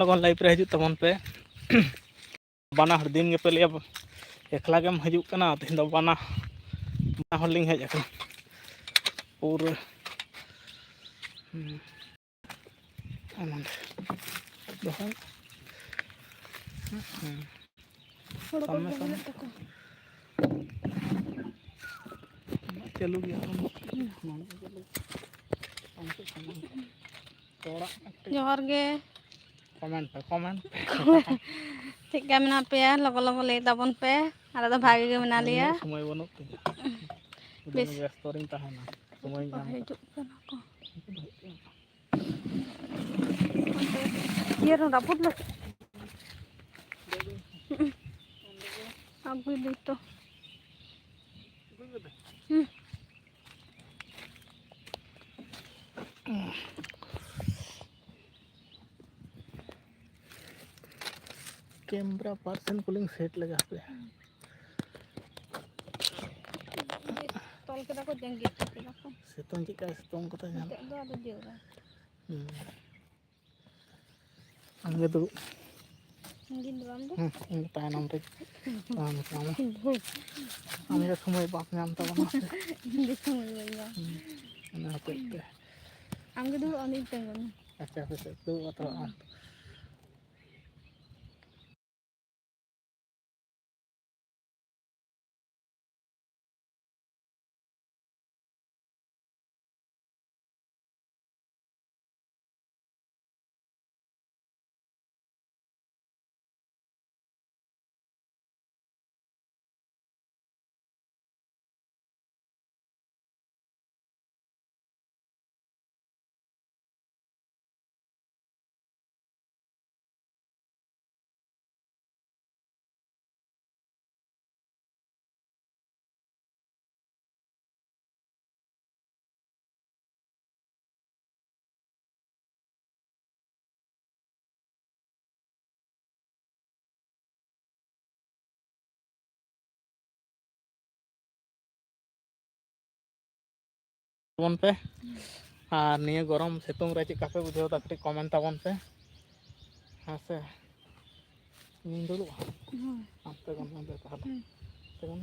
लगन लाइव रे हजू तबन पे बाना हर दिन के पे लिया एकला गेम हजू कना तेहन दो बाना हर लिंग हेज अकन पूरा दोहन चलू गया जोहर गे कमेंट ठीक मेना पे लगो लगो ले तबन पे आले दो भागे गे मेना लिया समय बनत ते बेस व्यस्त रिन तहना समय नाम हिजुक कना को ये रो रापुत ल अब भी तो कैमरा पर्सन कूलिंग सेट लगा पे तोल के को जंगी के को सितों चिका सितों को ता ते दो आदो जोरा अंगे तो गिन राम दो इन तायनम रे काम काम अंगे समय बाप नाम ता बना हिंदी समय बइया ना पे अंगे दो अनिल तेंगन अच्छा पे तो अतो तबन पे और निया गरम सितुंग रे चिका पे बुझाव ता कटी कमेंट तबन पे हां से इन दुलु आपते गन दे ताहले तेगन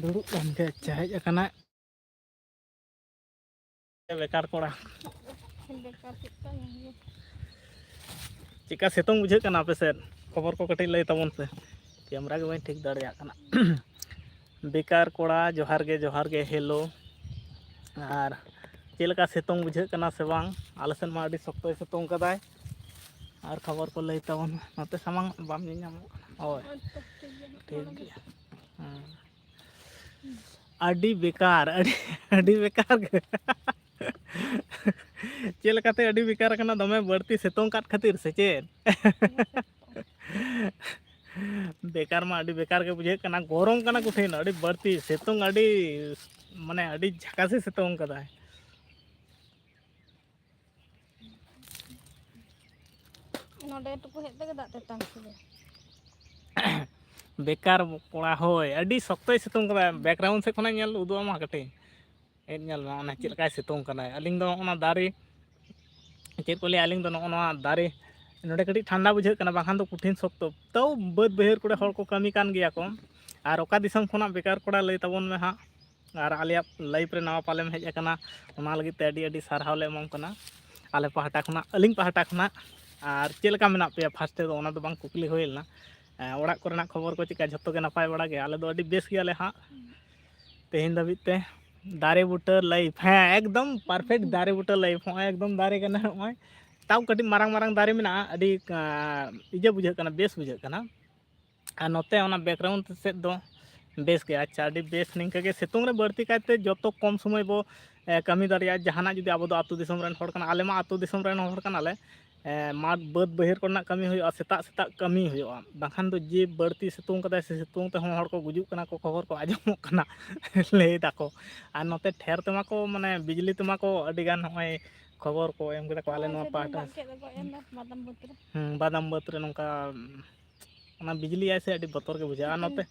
दुलु गन के चाहे अकना बेकार कोड़ा बेकार कितना नहीं चिका सितुंग बुझे कना पे से खबर को कटी लई तबन पे कैमरा के मैं ठीक दड़िया कना बेकार कोड़ा जोहार गे हेलो और चेलका सितुंग बुझे कना से बांग आलसन मा अडी सख्त सितुंग कदाय और खबर को लई तबन नते सामांग बाम नियाम ओय ठीक गया अडी बेकार चेलकाते अडी बेकार कना दमे बड़ती सितुंग काट खातिर से चेन बेकार मा अडी बेकार के बुझे कना गरम कना कुठिन अडी बड़ती सितुंग अडी माने अडी झकासे सितुंग कदाय नोडे तो को हेते दात तेतांग से बेकार कोड़ा होय अडी सख्त सितुंग कदाय बैकग्राउंड से खना नेल उदुआ मा कटे एन नेल ना चिलका सितुंग कनाय अलिंग दो ओना दारी चेक को ले अलिंग दो ओना दारी नोडे कटी ठंडा बुझे कना बाखान तो कुठिन सख्त तो बद बहेर कोड़े हर को कमी कान गया को और ओका दिसम खना बेकार कोड़ा लई तबन में हा और आलिया लाइव रे नवा पाले में हेज कना ओना लगी ते अडी अडी सारहाव ले एमम कना आले पहाटा खना अलिंग पहाटा खना और चेलका मेना पे फास्ट दो ओना दो बांग कुकली होइलना ओड़ा कोरेना खबर को चिका झत्तो के नपाय बड़ा गे आले दो अडी बेस गयाले हा तेहिन दबित ते दारे बुटर लाइव हाँ एकदम परफेक्ट दारे बुटर लाइव हो एकदम दारे कना होय ताव कटी मारंग मारंग दारे मेना अडी इजे बुझे कना बेस बुझे कना और नोते ओना बैकग्राउंड से दो बेस के अच्छा अडी बेस निंका के सितुंग रे बढ़ती कायते जतो कम समय बो कमी दारिया जहाना जुदी आबो दो आतु दिसम रेन होड़ कना आले मा आतु दिसम रेन होड़ कना ले माठ बद बहेर करना कमी हुआ सेता सेता कमी हुआ बाखान दो जे बढ़ती सितुंग कदा से सितुंग ते होड़ को गुजुक कना को खबर को आजमो कना ले दाको और नोते ठेर तमा को माने बिजली तमा को अडी गान होय खबर को एम कदा को आले नो पाटा बादाम बतरे नोका ओना बिजली ऐसे अडी बतर के बुझा नोते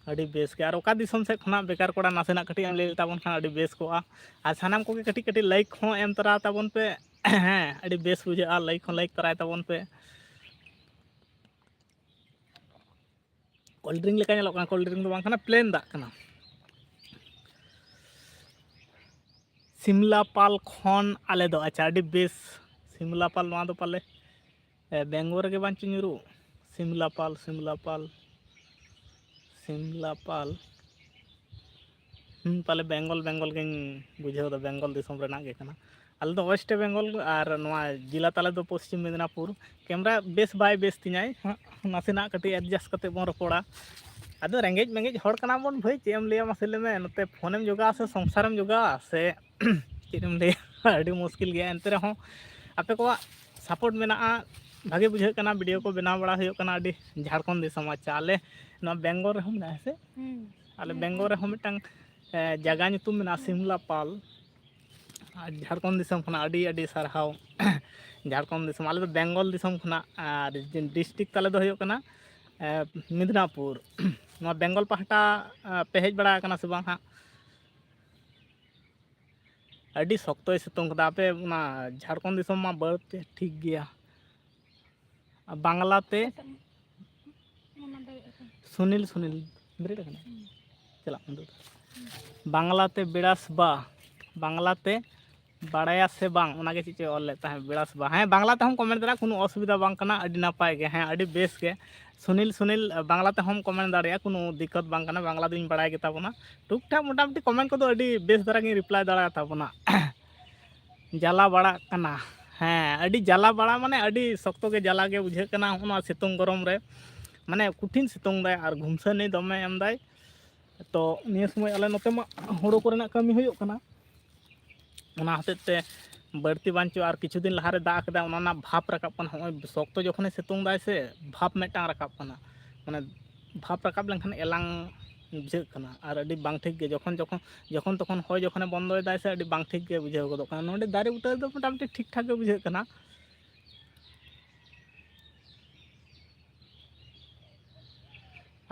ᱟᱹᱰᱤ ᱵᱮᱥ ᱜᱮ ᱟᱨ ᱚᱠᱟ ᱫᱤᱥᱚᱢ ᱥᱮᱫ ᱠᱷᱚᱱᱟᱜ ᱵᱮᱠᱟᱨ ᱠᱚᱲᱟ ᱱᱟᱥᱮᱱᱟᱜ ᱠᱟᱹᱴᱤᱡ ᱮᱢ ᱞᱟᱹᱭ ᱛᱟᱵᱚᱱ ᱠᱷᱟᱱ ᱟᱹᱰᱤ ᱵᱮᱥ ᱠᱚᱜᱼᱟ ᱟᱨ ᱥᱟᱱᱟᱢ ᱠᱚᱜᱮ ᱠᱟᱹᱴᱤᱡ ᱠᱟᱹᱴᱤᱡ ᱞᱟᱭᱤᱠ ᱦᱚᱸ ᱮᱢ ᱛᱚᱨᱟ ᱛᱟᱵᱚᱱ ᱯᱮ ᱦᱮᱸ ᱟᱹᱰᱤ ᱵᱮᱥ ᱵᱩᱡᱷᱟᱹᱜᱼᱟ ᱞᱟᱭᱤᱠ ᱦᱚᱸ ᱞᱟᱭᱤᱠ ᱛᱚᱨᱟᱭ ᱛᱟᱵᱚᱱ ᱯᱮ ᱠᱳᱞᱰ ᱰᱨᱤᱝᱠ ᱞᱮᱠᱟ ᱧᱮᱞᱚᱜ ᱠᱟᱱᱟ ᱠᱳᱞᱰ ᱰᱨᱤᱝᱠ ᱫᱚ ᱵᱟᱝ ᱠᱟᱱᱟ ᱯᱞᱮᱱ ᱫᱟᱜ ᱠᱟᱱᱟ ᱥᱤᱢᱞᱟᱯᱟᱞ ᱠᱷᱚᱱ ᱟᱞᱮ ᱫᱚ ᱟᱪᱪᱷᱟ ᱟᱹᱰᱤ ᱵᱮᱥ ᱥᱤᱢᱞᱟᱯᱟᱞ ᱱᱚᱣᱟ ᱫᱚ ᱯᱟᱞᱮ ᱵᱮᱝᱜᱚᱞ ᱨᱮᱜᱮ ᱵᱟᱝ ᱪᱚ ᱧᱩᱨᱩᱜ ᱥᱤᱢᱞᱟᱯᱟᱞ ᱥᱤᱢᱞᱟᱯᱟᱞ ᱥᱤᱢᱞᱟᱯᱟᱞ ᱯᱟᱞᱮ ᱵᱮᱝᱜᱚᱞ ᱵᱮᱝᱜᱚᱞ ᱜᱤᱧ ᱵᱩᱡᱷᱟᱹᱣᱫᱟ ᱵᱮᱝᱜᱚᱞ ᱫᱤᱥᱚᱢ ᱨᱮᱱᱟᱜ ᱜᱮ ᱠᱟᱱᱟ ᱟᱞᱮ ᱫᱚ ᱳᱭᱮᱥᱴ ᱵᱮᱝᱜᱚᱞ ᱟᱨ ᱱᱚᱣᱟ ᱡᱮᱞᱟ ᱛᱟᱞᱮ ᱫᱚ ᱯᱚᱥᱪᱤᱢ ᱢᱮᱫᱽᱱᱟᱯᱩᱨ ᱠᱮᱢᱮᱨᱟ ᱵᱮᱥ ᱵᱟᱭ ᱵᱮᱥ ᱛᱤᱧᱟᱹᱭ ᱱᱟᱥᱮᱱᱟᱜ ᱠᱟᱹᱴᱤᱡ ᱮᱰᱡᱟᱥᱴ ᱠᱟᱛᱮᱫ ᱵᱚᱱ ᱨᱚᱯᱚᱲᱟ ᱟᱫᱚ ᱨᱮᱸᱜᱮᱡ ᱢᱮᱸᱜᱮᱡ ᱦᱚᱲ ᱠᱟᱱᱟ ᱵᱚᱱ ᱵᱷᱟᱹᱭ ᱪᱮᱫ ᱮᱢ ᱞᱟᱹᱭᱟ ᱢᱟᱥᱮ ᱞᱟᱹᱭ ᱢᱮ ᱱᱚᱛᱮ ᱯᱷᱳᱱᱮᱢ ᱡᱚᱜᱟᱣᱟ ᱥᱮ ᱥᱚᱝᱥᱟᱨᱮᱢ ᱡᱚᱜᱟᱣᱟ ᱥᱮ ᱪᱮᱫ ᱮᱢ ᱞᱟᱹᱭᱟ ᱟᱹᱰᱤ ᱢᱩᱥᱠᱤᱞ ᱜᱮᱭᱟ ᱮᱱᱛᱮ ᱨᱮᱦᱚᱸ ᱟᱯᱮ ᱠᱚᱣᱟᱜ ᱥᱟᱯᱳᱨᱴ ᱢᱮᱱᱟᱜᱼᱟ ᱵᱷᱟᱜᱮ ᱵᱩᱡᱷᱟᱹᱜ ᱠᱟᱱᱟ ᱵᱷᱤᱰᱤᱭᱳ ᱠᱚ ᱵᱮᱱᱟᱣ ᱵᱟᱲᱟ ᱦᱩᱭᱩᱜ ᱠᱟᱱᱟ ᱟᱹᱰᱤ ᱡᱷᱟᱲᱠᱷᱚᱸᱰ ᱫᱤᱥᱚᱢ ᱟᱪᱪᱷᱟ ᱟᱞᱮ ᱱᱚᱣᱟ ᱵᱮᱝᱜᱚᱞ ᱨᱮᱦᱚᱸ ᱢᱮᱱᱟᱜᱼᱟ ᱦᱮᱸ ᱥᱮ ᱟᱞᱮ ᱵᱮᱝᱜᱚᱞ ᱨᱮᱦᱚᱸ ᱢᱤᱫᱴᱟᱝ ᱡᱟᱭᱜᱟ ᱧᱩᱛᱩᱢ ᱢᱮᱱᱟᱜᱼᱟ ᱥᱤᱢᱞᱟᱯᱟᱞ ᱟᱨ ᱡᱷᱟᱲᱠᱷᱚᱸᱰ ᱫᱤᱥᱚᱢ ᱠᱷᱚᱱᱟᱜ ᱟᱹᱰᱤ ᱟᱹᱰᱤ ᱥᱟᱨᱦᱟᱣ ᱡᱷᱟᱲᱠᱷᱚᱸᱰ ᱫᱤᱥᱚᱢ ᱟᱞᱮ ᱫᱚ ᱵᱮᱝᱜᱚᱞ ᱫᱤᱥᱚᱢ ᱠᱷᱚᱱᱟᱜ ᱟᱨ ᱰᱤᱥᱴᱤᱠ ᱛᱟᱞᱮ ᱫᱚ ᱦᱩᱭᱩᱜ ᱠᱟᱱᱟ ᱢᱮᱫᱽᱱᱟᱯᱩᱨ ᱱᱚᱣᱟ ᱵᱮᱝᱜᱚᱞ ᱯᱟᱦᱴᱟ ᱯᱮ ᱦᱮᱡ ᱵᱟᱲᱟ ᱟᱠᱟᱱᱟ ᱥᱮ ᱵᱟᱝ ᱦᱟᱸᱜ ᱟᱹᱰᱤ ᱥᱚᱠᱛᱚᱭ ᱥᱤᱛᱩᱝ ᱠᱟᱫᱟ ᱟᱯᱮ ᱚᱱᱟ ᱡᱷᱟᱲᱠᱷᱚᱸᱰ ᱫᱤᱥᱚᱢ ᱢᱟ ᱵᱟᱹᱲᱛᱤ ᱴᱷᱤᱠ ᱜᱮᱭᱟ ᱵᱟᱝᱞᱟᱛᱮ ᱥᱩᱱᱤᱞ ᱵᱮᱨᱮᱫ ᱟᱠᱟᱱᱟ ᱪᱟᱞᱟᱜ ᱠᱟᱱ ᱵᱟᱝᱞᱟᱛᱮ ᱵᱮᱲᱟᱥ ᱵᱟ ᱵᱟᱝᱞᱟᱛᱮ ᱵᱟᱲᱟᱭᱟ ᱥᱮ ᱵᱟᱝ ᱚᱱᱟᱜᱮ ᱪᱮᱫ ᱪᱚᱭ ᱚᱞ ᱞᱮᱫ ᱛᱟᱦᱮᱸᱫ ᱵᱮᱲᱟᱥ ᱵᱟ ᱦᱮᱸ ᱵᱟᱝᱞᱟ ᱛᱮᱦᱚᱸ ᱠᱚᱢᱮᱱᱴ ᱫᱟᱲᱮᱭᱟᱜᱼᱟ ᱠᱳᱱᱳ ᱚᱥᱩᱵᱤᱫᱟ ᱵᱟᱝ ᱠᱟᱱᱟ ᱟᱹᱰි ᱱᱟᱯᱟᱭ ᱜᱮ ᱦᱮᱸ ᱟᱹᱰᱤ ᱵᱮᱥ ᱜᱮ ᱥᱩᱱᱤᱞ ᱵᱟᱝᱞᱟ ᱛᱮᱦᱚᱸᱢ ᱠᱚᱢᱮᱱᱴ ᱫᱟᱲᱮᱭᱟᱜᱼᱟ ᱠᱳᱱᱳ ᱫᱤᱠᱠᱚᱛ ᱵᱟᱝ ᱠᱟᱱᱟ ᱵᱟᱝᱞᱟ ᱫᱩᱧ ᱵᱟᱲᱟᱭ ᱜᱮᱛᱟ ᱵᱚᱱᱟ ᱴᱩᱠ ᱴᱟᱠ ᱢᱳᱴᱟᱢᱩᱴᱤ ᱠᱚᱢᱮᱱᱴ ᱠᱚᱫᱚ ᱟᱹᱰᱤ ᱵᱮᱥ ᱫᱷᱟᱨᱟ ᱜᱤᱧ ᱨᱤᱯᱞᱟᱭ ᱫᱟᱲᱮᱭᱟ ᱛᱟᱵᱚᱱᱟ ᱡᱟᱞᱟ ᱵᱟᱲᱟᱜ ᱠᱟᱱᱟ ᱦᱮᱸ ᱟᱹᱰᱤ ᱡᱟᱞᱟ ᱵᱟᱲᱟ ᱢᱟᱱᱮ ᱟᱹᱰꯤ শক্ত ᱜᱮ ᱡᱟᱞᱟ ᱜᱮ ᱵᱩᱡᱷᱟᱹᱜ ᱠᱟᱱᱟ ᱱᱚᱣᱟ ᱥᱤᱛᱩᱝ ᱜᱚᱨᱚᱢ ᱨᱮ ᱢᱟᱱᱮ ᱠᱚᱴᱷᱤᱱ ᱥᱤᱛᱩᱝ ᱫᱟᱭ ᱟᱨ ᱜᱩᱢᱥᱟᱱᱤ ᱫᱚᱢᱮ ᱮᱢᱫᱟᱭ ᱛᱚ ᱱᱤᱭᱟᱹ ᱥᱚᱢᱚᱭ ᱟᱞᱮ ᱱᱚᱛᱮ ᱢᱟ ᱦᱳᱲᱳ ᱠᱚᱨᱮᱱᱟᱜ ᱠᱟᱹᱢᱤ ᱦᱩᱭᱩᱜ ᱠᱟᱱᱟ ᱚᱱᱟ ᱦᱚᱛᱮᱡ ᱛᱮ ᱵᱟᱹᱲᱛᱤ ᱵᱟᱧᱪᱚ ᱟᱨ ᱠᱤᱪᱷᱩ ᱫᱤᱱ ᱞᱟᱦᱟᱨᱮ ᱫᱟᱜ ᱠᱮᱫᱟ ᱚᱱᱟ ᱨᱮᱱᱟᱜ ᱵᱷᱟᱵᱽ ᱨᱟᱠᱟᱵ ᱠᱟᱱᱟ ᱦᱚᱸᱜᱼᱚᱭ ᱥᱚᱠᱛᱚ ᱡᱚᱠᱷᱚᱱᱮ ᱥᱤᱛᱩᱝ ᱫᱟᱭ ᱥᱮ ᱵᱷᱟᱵᱽ ᱢᱤᱫᱴᱟᱝ ᱨᱟᱠᱟᱵ ᱠᱟᱱᱟ ᱢᱟᱱᱮ ᱵᱷᱟᱵᱽ ᱨᱟᱠᱟᱵ ᱞᱮᱱᱠᱷᱟᱱ ᱮᱞᱟᱝ ᱵᱩᱡᱷᱟᱹᱜ ᱠᱟᱱᱟ ᱟᱨ ᱟᱹᱰᱤ ᱵᱟᱝ ᱴᱷᱤᱠ ᱜᱮ ᱡᱚᱠᱷᱚᱱ ᱛᱚᱠᱷᱚᱱ ᱦᱚᱭ ᱡᱚᱠᱷᱚᱱᱮ ᱵᱚᱱᱫᱚᱭᱮᱫᱟᱭ ᱥᱮ ᱟᱹᱰᱤ ᱵᱟᱝ ᱴᱷᱤᱠ ᱜᱮ ᱵᱩᱡᱷᱟᱹᱣ ᱜᱚᱫᱚᱜ ᱠᱟᱱᱟ ᱱᱚᱰᱮ ᱫᱟᱨᱮ ᱵᱩᱴᱟᱹ ᱨᱮᱫᱚ ᱢᱳᱴᱟᱢᱩᱴᱤ ᱴᱷᱤᱠ ᱴᱷᱟᱠ ᱜᱮ ᱵᱩᱡᱷᱟᱹᱜ ᱠᱟᱱᱟ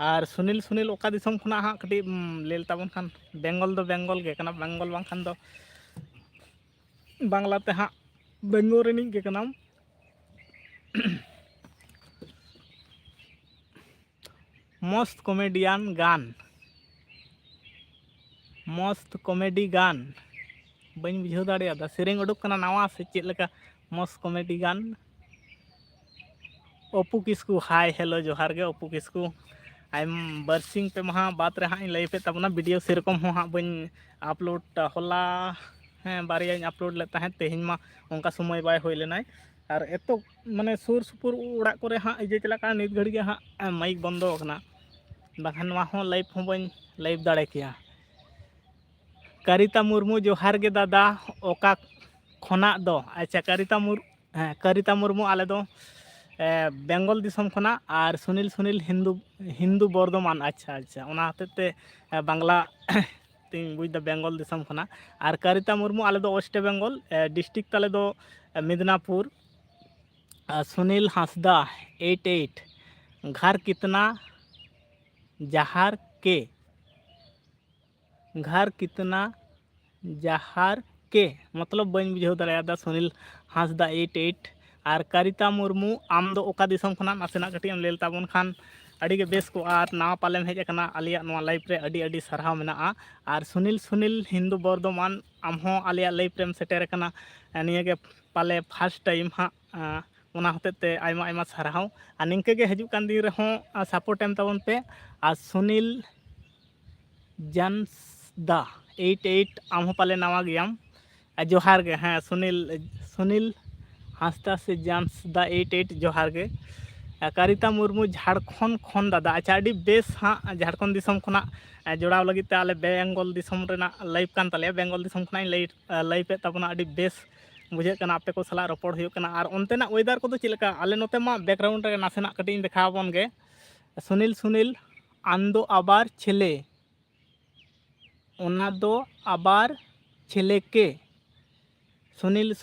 ᱟᱨ ᱥᱩᱱᱤᱞ ᱚᱠᱟ ᱫᱤᱥᱚᱢ ᱠᱷᱚᱱᱟᱜ ᱦᱟᱸᱜ ᱠᱟᱹᱴᱤᱡ ᱞᱟᱹᱭ ᱛᱟᱵᱚᱱ ᱠᱷᱟᱱ ᱵᱮᱝᱜᱚᱞ ᱫᱚ ᱵᱮᱝᱜᱚᱞ ᱜᱮ ᱠᱟᱱᱟ ᱵᱮᱝᱜᱚᱞ ᱵᱟᱝᱠᱷᱟᱱ ᱫᱚ ᱵᱟᱝᱞᱟᱛᱮ ᱦᱟᱸᱜ ᱵᱮᱝᱜᱚᱞ ᱨᱤᱱᱤᱡ ᱜᱮ ᱠᱟᱱᱟᱢ ᱢᱚস্ত কমেডি গান বাñ বুঝাᱹᱣ দাঁড়িয়াদা সেরেᱧ উডুক কানা নাওয়া সে চেদ লেকা মস্ত কমেডি গান অপু কিস্কু হাই हेलो जोहार गे অপু কিস্কু আইম বারসিং पे महा बात रे हाँ लाइव पे तबना वीडियो सेरकम हो हाँ बन अपलोड होला हाँ बारियाँ अपलोड लेता है तेहिं मा उनका समय बाय हो लेना और एतो माने सुर सुपुर उड़ा करे हाँ इजे चला का नित घड़ी के हाँ माइक बंदो कना बाखान नवा हो लाइव हो बन लाइव दाड़े किया कारिता मुर्मू जोहार गे दादा ओका खोना दो अच्छा कारिता मुर्मू आले दो बेंगल दिसम खोना और सुनील हिंदू बर्धमान अच्छा ओना हतेते बांग्ला तीन बुझ द बेंगल दिसम खोना और कारिता मुर्मू आले दो वेस्ट बेंगल डिस्ट्रिक्ट ताले दो मिदनापुर सुनील हांसदा 88 घर कितना जहार के मतलब बन बुझाव दाड़ा सुनील हांसदा 88 और कारिता मुर्मू आम दो ओका दिसम खना नासेना कटी एम लेल ताबन खान अड़ी के बेस को आर नावा पालेम हेज कना आलिया नवा लाइफ रे अड़ी अड़ी सरहाव मेना और सुनील हिंदू बर्धमान आम हो आलिया लाइफ रेम सेटेर कना निया के पाले फर्स्ट टाइम हाँ ओना हतेते आयमा आयमा सरहाव और निंके के हजू कान दिन रहो सपोर्ट एम ताबन पे और सुनील जानसदा 88 आम हो पाले नवा गयाम जोहार गे हाँ सुनील हांसदा से जानसदा 88 जोहार गे कारिता मुर्मू झारखंड खन दादा अच्छा अड़ी बेस हाँ झारखंड दिसम खना जोड़ाव लगी ते आले बेंगल दिसम रेना लाइव कान ताले बेंगल दिसम खना लाइव पे तबना अड़ी बेस बुझे कना आपे को सला रपड़ हुयो कना और ओनतेना वेदर को चेलका आले नोते मा बैकग्राउंड रे नासेना कटी देखाबन गे सुनील आंदो आबार छेले ओना दो आबार छेले के सुनील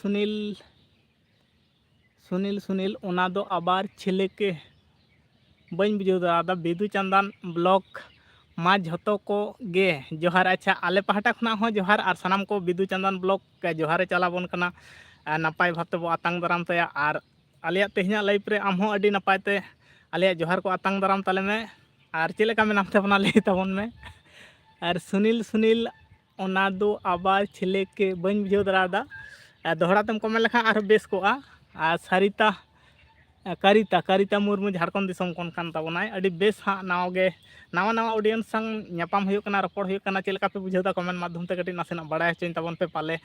ओना दो आबार छेले के बन बुझाव दादा बिदु चंदन ब्लॉक मा झोतो को गे जोहार। अच्छा आले पहाटा खुना हो जोहार और सानाम को बिदु चंदन ब्लॉग के जोहारे चलाबन कना नापाय भाबते बो आतांग दाराम तया और आलिया तेहना लाइफ रे आम हो अडी नापायते आलिया जोहार को आतांग दाराम ताले में और चेले का मेनाम तबना लई तबन में और सुनील सुनील ओना दो आबार छिले के बन बुझाव दरादा दोहरा तेम कमेंट लेखा और बेस को और सरिता कारिता कारिता मुर्मू झारखंड दिसम कोन कान ताबोनाय अडी बेस हाँ नावगे नावा नावा ऑडियंस संग न्यापाम हुयुग कना रपड़ हुयुग कना चेलका पे बुझावदा कमेंट माध्यम ते कटी नासेना बड़ाय हचोइन ताबन पे पाले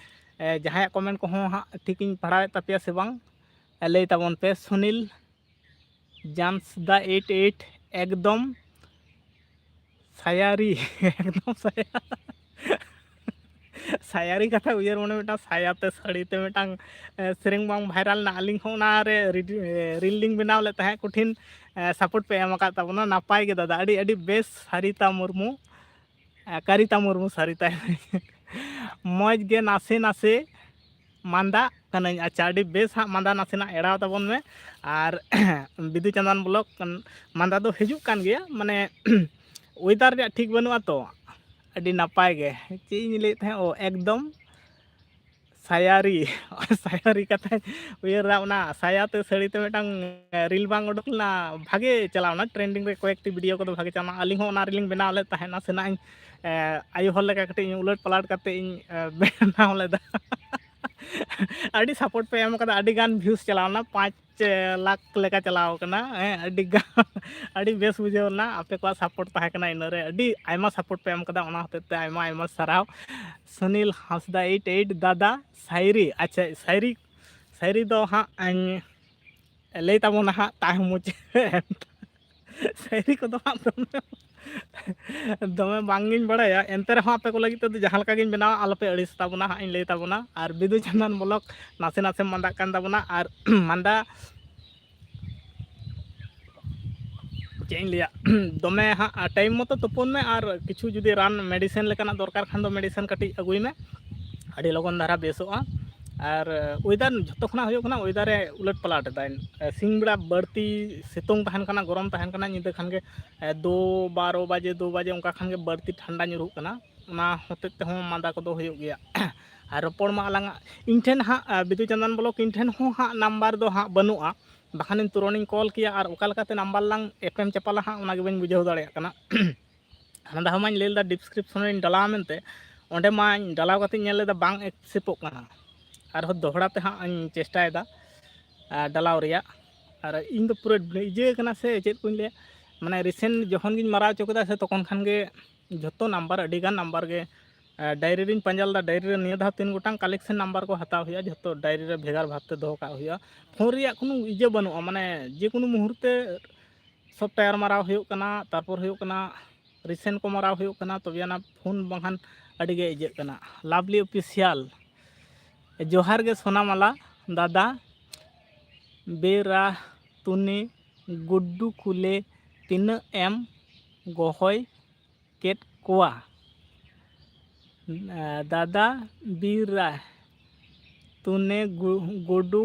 जहां कमेंट को हाँ ठिकिन पढ़ाए तापिया से बांग लई ताबन पे सुनील जानसदा 88 एकदम सायारी एकदम सायारी कथा उयर मने मिटा सायाते साड़ीते मिटांग सेरेंग बांग वायरल ना अलिंग होना रे रीलिंग बनाव ले तहे कुठिन सपोर्ट पे एम का ताबना नापाय गे दादा अडी अडी बेस सरिता मुर्मू कारिता मुर्मू सरिता मौज गे नासे नासे मांदा कनाई। अच्छा अडी बेस हाँ मांदा नासेना एड़ाव ताबन में और बिदु चंदन ब्लॉग मांदा दो हिजुग कान गया माने वेदर रे ठीक बनुआ तो अडी नापाय गे चीज ले थे ओ एकदम सायारी सायारी कथा उयरा ना सायाते सड़ीते मिटांग रील बांग उडकना भागे चलावना ट्रेंडिंग रे कोएक्टी वीडियो को भागे चलाना अलिंग हो ना रीलिंग बनाव ले तहेना सेना आयु हल लेका कटे उलट पलट कते बनाव लेदा अडी सपोर्ट पे एम कदा अडी गान व्यूज चलावना 5 लाख लेका चलाव कना अडी गान अडी बेस बुझेवना आपे को सपोर्ट ताहे कना इनरे अडी आयमा सपोर्ट पे एम कदा ओना होते आयमा आयमा सराव। सुनील हांसदा 88 दादा शायरी। अच्छा शायरी शायरी दो हाँ लई ताबोना हाँ ताहे मुझे शायरी को दो हाँ दमे बांगिन बड़ाया एनते रहो आपे को लगी तो जहां लका गिन बनावा आलपे अड़िस ताबोना हाँ इन लई ताबोना और बिदु चंदन ब्लॉग नासे नासे मांदा कान ताबोना और मांदा चेन लिया दमे हाँ टाइम मतो तपन में और किछु जुदी रान मेडिसिन लेकाना दरकार खान दो मेडिसिन कटी अगुई में अड़ी लगन धारा बेसोआ और वेदर जो खुना वेदर उलट पलट सिंह बेड़ा बढ़ती सितुंग तहन कना गरम तहन कना निदा खान के 2-12 बजे 2 बजे उनका खान के बढ़ती ठंडा nyuruh कना ना होते ते हो मादा को दो हुयुग गया और रपड़ मा आलांग इन ठेन हाँ बिदु चंदन ब्लॉग इन ठेन हो हाँ नंबर दो हाँ बनुआ बाखान तुरंत कॉल किया और ओका लकाते नंबर लांग एफएम चपाला हाँ उना गेबेन बुझाव दाड़े कना हाना दामाñ लेदा डिस्क्रिप्शन रे डाला मेनते ओंडे मा डालाव काते नेल लेदा बांग एक्सेप्टोग कना और दोहरा ते हाँ चेष्टायदा डालाव रिया और इन दो पूरा इजे कना से चेत को ले माने रिसेंट जखन गिन मारा चोकदा से तखन खान गे जतो नंबर अडिगान नंबर गे डायरी रिन पंजालदा डायरी रे निया धा 3 गोटांग कलेक्शन नंबर को हताव हुआ जतो डायरी रे भेगार भाबते दोह का हुआ फोन रिया कोनो इजे बनुआ माने जे कोनो मुहूर्ते सब टायर माराव हुयुग कना तारपर हुयुग कना रिसेंट को माराव हुयुग कना तबेना फोन बांखान अडिगे इजे कना लवली ऑफिशियल जोहार गे सोनामाला दादा बेरा तुनी गुड्डू कुले तीन एम गहय केट कोआ दादा बीरा तुने गुड्डू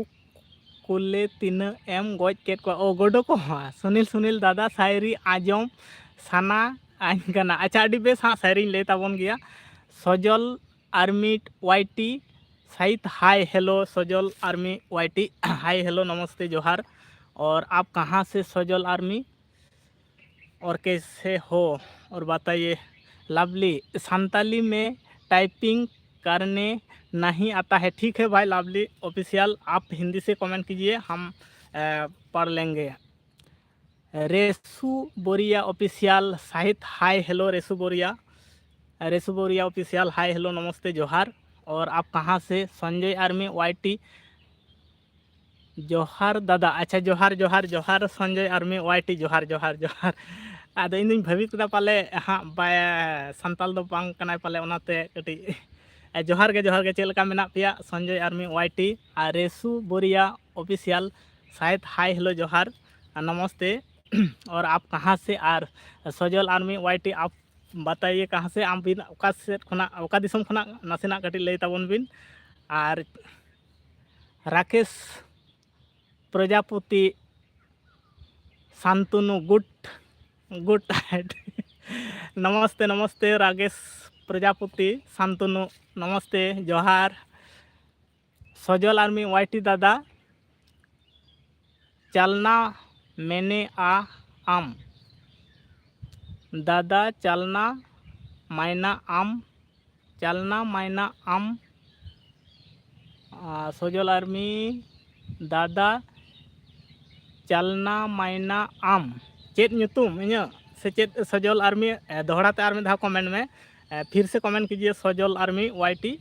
कुले तीन एम गज केट कोआ ओ गोडो को हाँ सुनील सुनील दादा शायरी आजम साना आइकना। अच्छा अडी बेस हाँ शायरी ले ताबन गया सजल आर्मिट वाईटी साहित हाय हेलो सजल आर्मी वाईटी हाय हेलो नमस्ते जोहार। और आप कहाँ से सजल आर्मी और कैसे हो और बताइए। लवली संताली में टाइपिंग करने नहीं आता है। ठीक है भाई लवली ऑफिशियल आप हिंदी से कमेंट कीजिए हम पढ़ लेंगे। रेसू बोरिया ऑफिशियल साहित हाय हेलो रेसू बोरिया ऑफिशियल हाय हेलो नमस्ते जोहार। और आप कहाँ से संजय आर्मी वाईटी जोहार दादा। अच्छा जोहार जोहार जोहार संजय आर्मी वाईटी जोहार जोहार जोहार आदो इन भावी कदा पाले हाँ बाय संताल दो बांग कनाय पाले ओनाते कटी जोहार के चेल का मेना पिया संजय आर्मी वाईटी और रेसू बोरिया ऑफिशियल शायद हाय हेलो जोहार नमस्ते। और आप कहाँ से और सजल आर्मी वाईटी आप बताइए कहाँ से आम बिन ओका से खुना ओका दिसम खुना नासेना कटी लई ताबन बिन। और राकेश प्रजापति शांतनु गुड नमस्ते नमस्ते रागेश प्रजापति शांतनु नमस्ते जोहार सजल आर्मी वाईटी दादा चलना मैंने आम दादा चलना मायना आम चलना मायना आम सजल आर्मी दादा चलना मायना आम चेत ᱧᱩᱛᱩᱢ इᱧᱟᱹᱜ से चेत सजल आर्मी दोहराते आर में कमेंट में फिर से कमेंट कीजिए सजल आर्मी वाईटी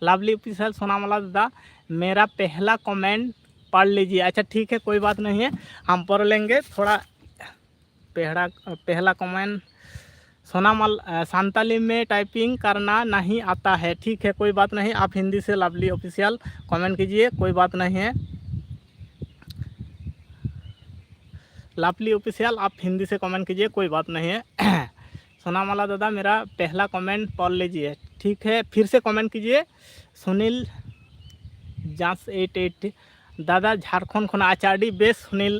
लवली ऑफिशियल सोनामाला दादा मेरा पहला कमेंट पढ़ लीजिए। अच्छा ठीक है कोई बात नहीं है हम पढ़ लेंगे थोड़ा पहला कमेंट सोनामाल संताली में टाइपिंग करना नहीं आता है ठीक है कोई बात नहीं आप हिंदी से लवली ऑफिशियल कमेंट कीजिए कोई बात नहीं है लवली ऑफिशियल आप हिंदी से कमेंट कीजिए कोई बात नहीं है सोनामाला दादा मेरा पहला कमेंट पढ़ लीजिए ठीक है फिर से कमेंट कीजिए सुनील जांस 88 दादा झारखंड खुना अच्छा अड़ी बेस सुनील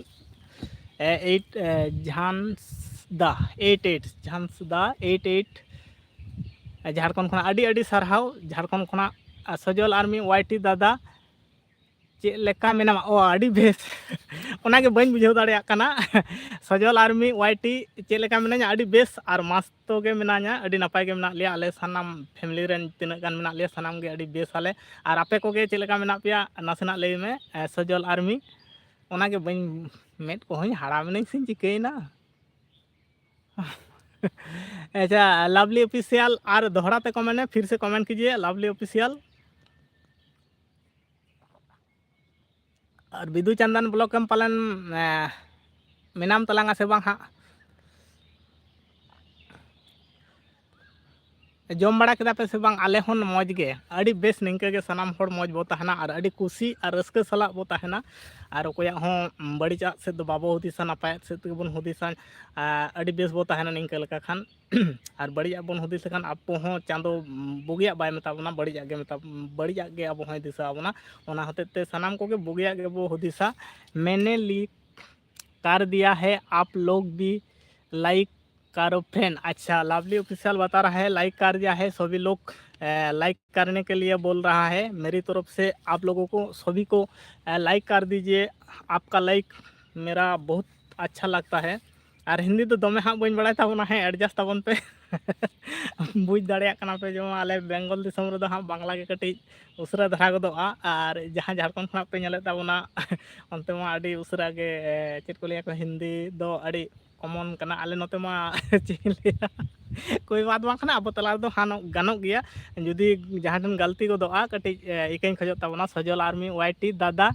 8 झांसदा 88 झांसदा 88 झारखंड खुना अड़ी अड़ी सरहाव झारखंड खुना सजल आर्मी वाईटी दादा चेक लेका मेना ओ अड़ी बेस ओनागे बन बुझाव दाड़े कना सजल आर्मी वाईटी चेक लेका मेना अड़ी बेस और मस्त गे मेना अड़ी नपाय गे मेना लिया आले सानाम फैमिली रेन तिना गान मेना लिया सानाम गे अड़ी बेस आले और आपे को गे चेक लेका मेना पिया नासेना लई में सजल आर्मी ओनागे बन मेट को हई हाड़ा में सिन चिकेना अच्छा लवली ऑफिशियल और दोहराते कमेंट है फिर से कमेंट कीजिए लवली ऑफिशियल और विदु चंदन ब्लॉक में पालन मेनाम तलांगा से बांग हाँ जम बड़ा केदा पे से बांग आले हन मौज गे अड़ी बेस निंके गे सनाम हर मौज बो तहना और अड़ी कुसी और रस्के सला बो तहना और कोया हों बड़ी चा से तो बाबो हुदिसा नपाय से तो बन हुदिसा अड़ी बेस बो तहना निंके लका खान और बड़ी बन हुदिस खान आपो हों चांदो बुगिया बाय मेताबना बड़ी आगे मेता बड़ी आगे अब हों दिसा अबना ओना होते सनाम को गे बुगिया गे बो हुदिसा मैंने लिख कर दिया है आप लोग भी लाइक करो फ्रेंड अच्छा लवली ऑफिशियल बता रहा है लाइक कर दिया है सभी लोग लाइक करने के लिए बोल रहा है मेरी तरफ से आप लोगों को सभी को लाइक कर दीजिए आपका लाइक मेरा बहुत अच्छा लगता है और हिंदी तो दमे हाँ बन बड़ा ताबना है एडजस्ट ताबन पे बुझ दाड़े कना पे जो आले बेंगल दिसम रे हाँ बांग्ला के कटी उसरा धरा गदोआ और जहाँ झारखंड खना पे नेले ताबना अंते मा अडी उसरा के चेत को लिया को हिंदी दो अडी कॉमन करना आले नोते मा चिलिया कोई बात बांग खाना अब तला दो हाँ गानो गया जुदी जहाँ गलती को दोआ कटी इकई खजो ताबना सजल आर्मी वाईटी दादा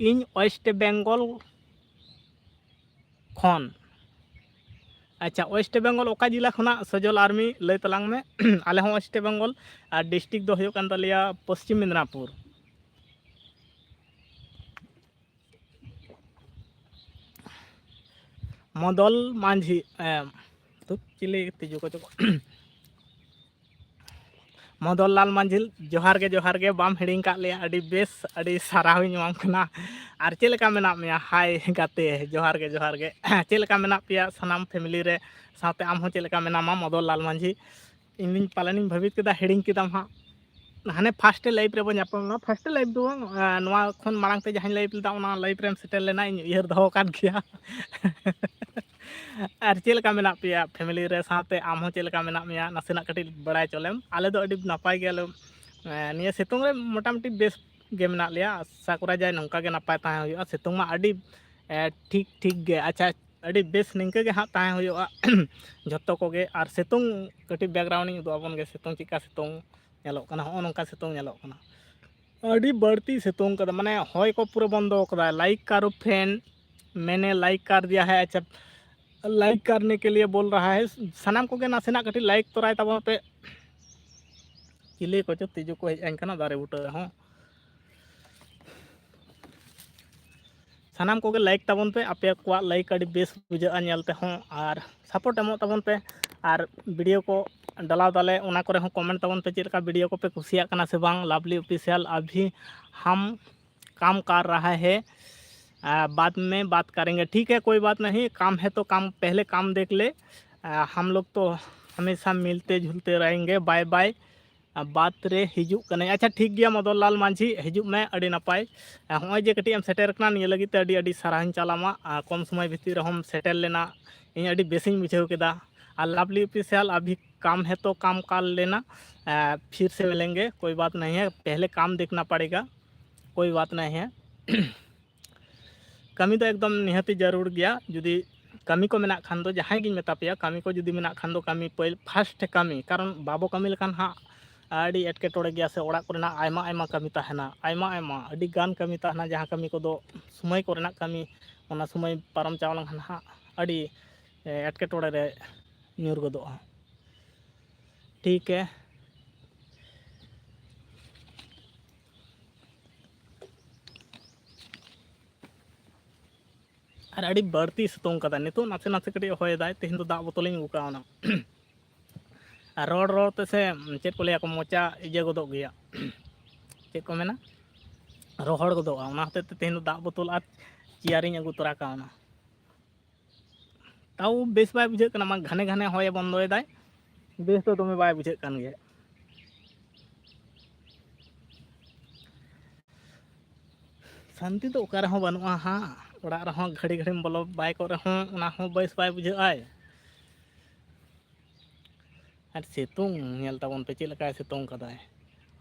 इन वेस्ट बेंगल खन अच्छा वेस्ट बेंगल ओका जिला खुना सजल आर्मी लय तलांग में आले हों वेस्ट बेंगल और डिस्ट्रिक्ट दो होयो कान तालिया पश्चिम मिदनापुर मदल मांझी तो चिले तिजु को मदल लाल मांझिल जोहार के बाम हिड़िंग का लिया अड़ी बेस अड़ी साराही ᱧᱟᱢ कना और चेक लेका मेना मिया हाय गाते जोहार के चेक लेका मेना पिया सनाम फैमिली रे साथे आम हो चेक लेका मेना मा मदल लाल मांझी इन पालनिंग भावित केदा हिड़िंग केदाम हा हाने फर्स्ट लाइफ रे बन आपना फर्स्ट लाइफ दो नवा खन मांग ते जहां लाइफ लेदा ओना लाइफ रे सेटल लेना इयर दहो कान गया और चेक लेका मेना पिया फैमिली रे साथे आम हो चेक लेका मेना मिया नासेना कटी बड़ाय चलेम आले दो अडी नपाय गेले निया सितुंग रे मोटामटी बेस गे मेना लिया आशा करा जाय नंका गे नपाय ताहे हुआ सितुंग मा अडी ठीक गे अच्छा अडी बेस निंके गे हाँ ताहे हुआ जत्तो को गे और सितुंग कटी बैकग्राउंड दो अपन गे सितुंग चिका सितुंग नेलोक कना हो नंका सितुंग नेलोक कना अडी बढ़ती सितुंग कदा माने होय को पूरा बंद कदा लाइक करो फ्रेंड मैंने लाइक कर दिया है अच्छा लाइक करने के लिए बोल रहा है सनाम को गे नासेना कटी लाइक तोराय ताबो पे चिले को तिजु को हेज कना दारे बुटा हो सानाम को लाइक ताबन पे आपे को लाइक अड़ी बेस बुझा नेलते हों और सपोर्ट एमो ताबन पे और वीडियो को डालाव दाले उना करे हों कमेंट ताबन पे चेका वीडियो को पे कुसिया कना से बांग लवली ऑफिशियल अभी हम काम कर रहा है बाद में बात करेंगे ठीक है कोई बात नहीं काम है तो काम पहले काम देख ले हम लोग तो हमेशा मिलते जुलते रहेंगे। Bye bye. बात रे हिजुक कने। अच्छा ठीक गया मदन लाल मांझी, हिजुक में अड़ी नपाय। हॉय जे कटी एम सेटर कना निया लगी ते अड़ी साराहन चालामा। कम समय भीतर हम सेटर लेना, इन अड़ी बेसिंग बुझाव केदा। और लवली ऑफिशियल अभी काम है तो काम कर लेना। फिर से मिलेंगे, कोई बात नहीं है, पहले काम देखना पड़ेगा, कोई बात नहीं है। कमी तो एकदम निहती जरूर गया। जुदी कमी को मेना खान दो जहां गिन मेता पेया, कमी को जुदी मेना खान दो कमी पहल फास्ट कमी, कारण बाबो कमी लेखान हाँ आड़ी एटकेटोड़े गया से ओड़ा कोरेना आयमा आयमा कमी ताहेना, आयमा आयमा अड़ी गान कमी ताहेना, जहां कमी को दो समय कोरेना कमी ओना समय पारम चाव लंखान हाँ अड़ी एटकेटोड़े रे ᱧᱩᱨ गदोआ। ठीक है। और अड़ी बढ़ती सितुंग कदा नितो नासे नासे कटी होय दाय तेहिन दो दाग बोतलिंग अगु कावना। रोड रोड ते से चेक को लिया को मोचा इजे गदोग गया, चेक को मेना रोहड़ गदोगा, ओना हते ते तेहिन दो दाग बोतल आर चियारिंग अगु तोरा कावना। ताऊ बेस बाय बुझे कना मा घने घने होय बंदोय दाय, बेस तो दमे बाय बुझे कान गे। शांति तो ओका रहो बनुआ हाँ, ओड़ा रहो घड़ी घड़ी बोलो बाय को रहो ओना हो बेस बाय बुझे आय। और सितुंग नेल ताबन पे चेक लका सितुंग कदाय,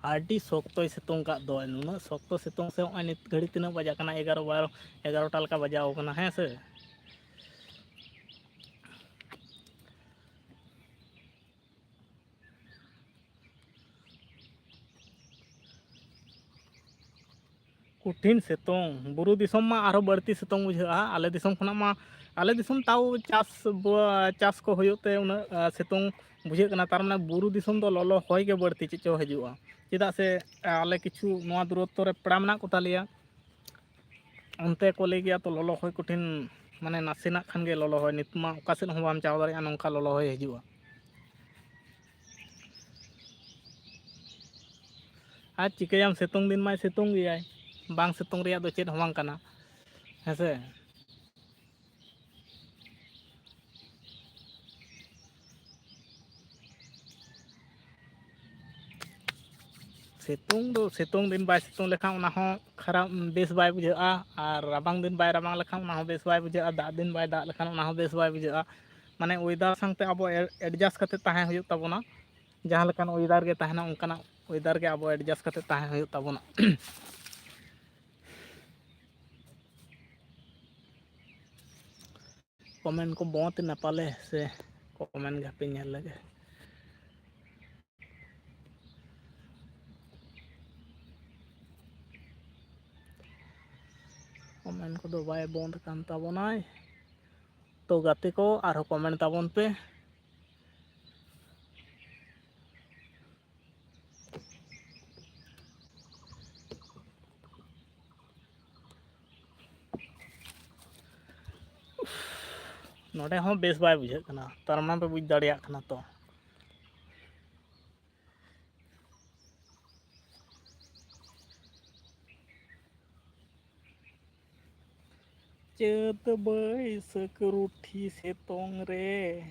आडी शक्तोय सितुंग का दो, नुना शक्तो सितुंग से ओय नित घड़ी तिना बजा कना 11 12 11 टा लका बजाव कना हैं से। कठिन सितुंग बुरु दिसम मा आरो बढ़ती सितुंग बुझा, आले दिसम खना मा आले दिसम ताऊ चास को होयोते उना सितुंग बुझे कना, तार माने बुरु दिसम दो ललो होय के बढ़ती चेचो हजुआ। चेदा से आले किछु नोआ दूरत्व रे पेड़ा मना को तालिया, उनते को ले गया तो ललो होय कठिन माने नासेना खान गे ललो होय, नित मा ओका सेन हो बाम चाव दाड़िया नोंका ललो होय हजुआ। आज चिकायाम सितुंग दिन माय सितुंग गयाय, बांग सितुंग रिया दो चेद हो बांग कना हेसे। सितुंग दो सितुंग दिन बाय सितुंग लेखा ओना हो खराब बेस बाय बुझा, और राबांग दिन बाय राबांग लेखा ओना हो बेस बाय बुझा, दाग दिन बाय दाग लेखा ओना हो बेस बाय बुझा। माने वेदार संगते अब एडजस्ट करते ताहे हुयुग ताबोना, जहां लेकान वेदार गे ताहेना ओनकाना वेदार गे अब एडजस्ट करते ताहे हुयुग ताबोना। कमेंट को बहुत नपाले से कमेंट गे पे नेल लगे। कमेंट को दो बाय बंद कान ताबोनाय, तो गाते को आरो कमेंट ताबोन पे। नोडे हो बेस बाय बुझे कना, तारमाने पे बुझ दाड़िया कना तो चेत बैसक रूठी सितुंग रे।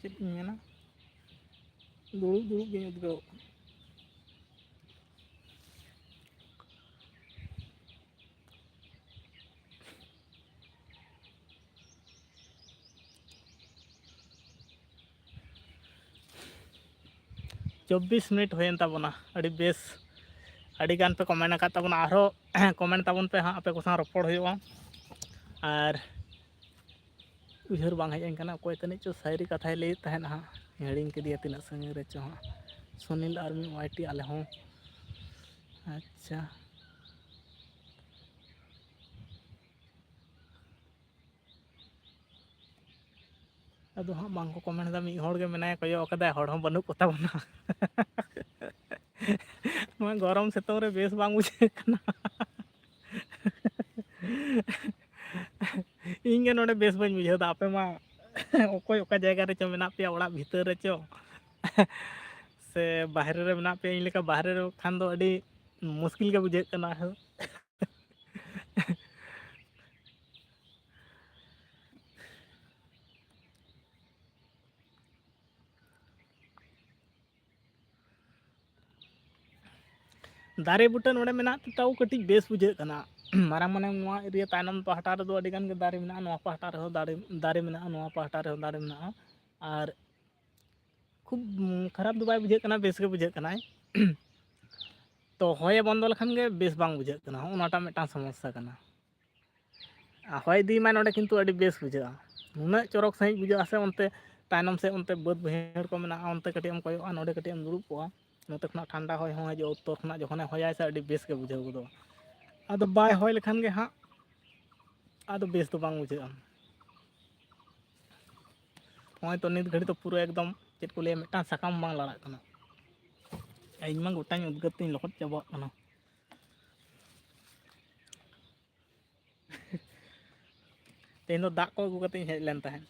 चेद मेना दुड़ुब दुड़ुब गे उदगाव। 24 मिनट होयन ताबोना, अड़ी बेस अड़ी गान पे कमेंट आका ताबोना, आरो कमेंट ताबोन पे हाँ आपे को सा रपड़ होयुआ। और उहर बांग हेज कना कोई तने चो शायरी कथाय लई तहन हाँ हिड़िंग के दिया तिना संगे रे चो हाँ सुनील आर्मी वाईटी आले हों। अच्छा अदो हाँ बांग को कमेंट दा मी होड़ गे मेनाय कयो कदा होड़ हों बनु को ताबोना। मा गरम सितुंग रे बेस बांग बुझे कना। ᱤᱧ ᱜᱮ ᱱᱚᱰᱮ ᱵᱮᱥ ᱵᱟᱹᱧ ᱵᱩᱡᱷᱟᱹᱣ ᱫᱟ, ᱟᱯᱮ ᱢᱟ ᱚᱠᱚᱭ ᱚᱠᱟ ᱡᱟᱭᱜᱟ ᱨᱮᱪᱚ ᱢᱮᱱᱟᱜ ᱯᱮᱭᱟ, ᱚᱲᱟᱜ ᱵᱷᱤᱛᱟᱹᱨ ᱨᱮᱪᱚ ᱥᱮ ᱵᱟᱦᱨᱮ ᱨᱮ ᱢᱮᱱᱟᱜ ᱯᱮᱭᱟ, ᱤᱧ ᱞᱮᱠᱟ ᱵᱟᱦᱨᱮ ᱨᱮ ᱠᱷᱟᱱ ᱫᱚ ᱟᱹᱰᱤ ᱢᱩᱥᱠᱤᱞ ᱜᱮ ᱵᱩᱡᱷᱟᱹᱜ ᱠᱟᱱᱟ᱾ दारे बुटा नोडे मेना ताऊ कटिज बेस बुझे कना मारांग माने नोआ एरिया तायनम पाहटा रे दो अडी गान गे दारे मेना नोआ पाहटा रे हो दारे दारे मेना नोआ पाहटा रे हो दारे मेना और खूब खराब दो बाय बुझे कना बेस गे बुझे कना तो होय बंद लखान गे बेस बांग बुझे कना ओनाटा मेटा समस्या कना होय दी मा नोडे किंतु अडी बेस बुझे नुना चरक सही बुझे आसे ओनते तायनम से ओनते बद बहेड़ को मेना ओनते कटी एम कोयो नोडे कटी एम दुरुब कोआ नोते खना ठंडा होय हो जो उत्तर खना जखने होय से अडी बेस गे बुझे गदो आदो बाय होय लखान गे हां आदो बेस तो बांग बुझे होय तो नित घड़ी तो पूरा एकदम चेत को ले मेटा सकाम बांग लड़ा कना इन मा गोटाኝ उद्गत तीन लखत चाबा कना तेन दो दाग को अगू कते हेज लेन ताहें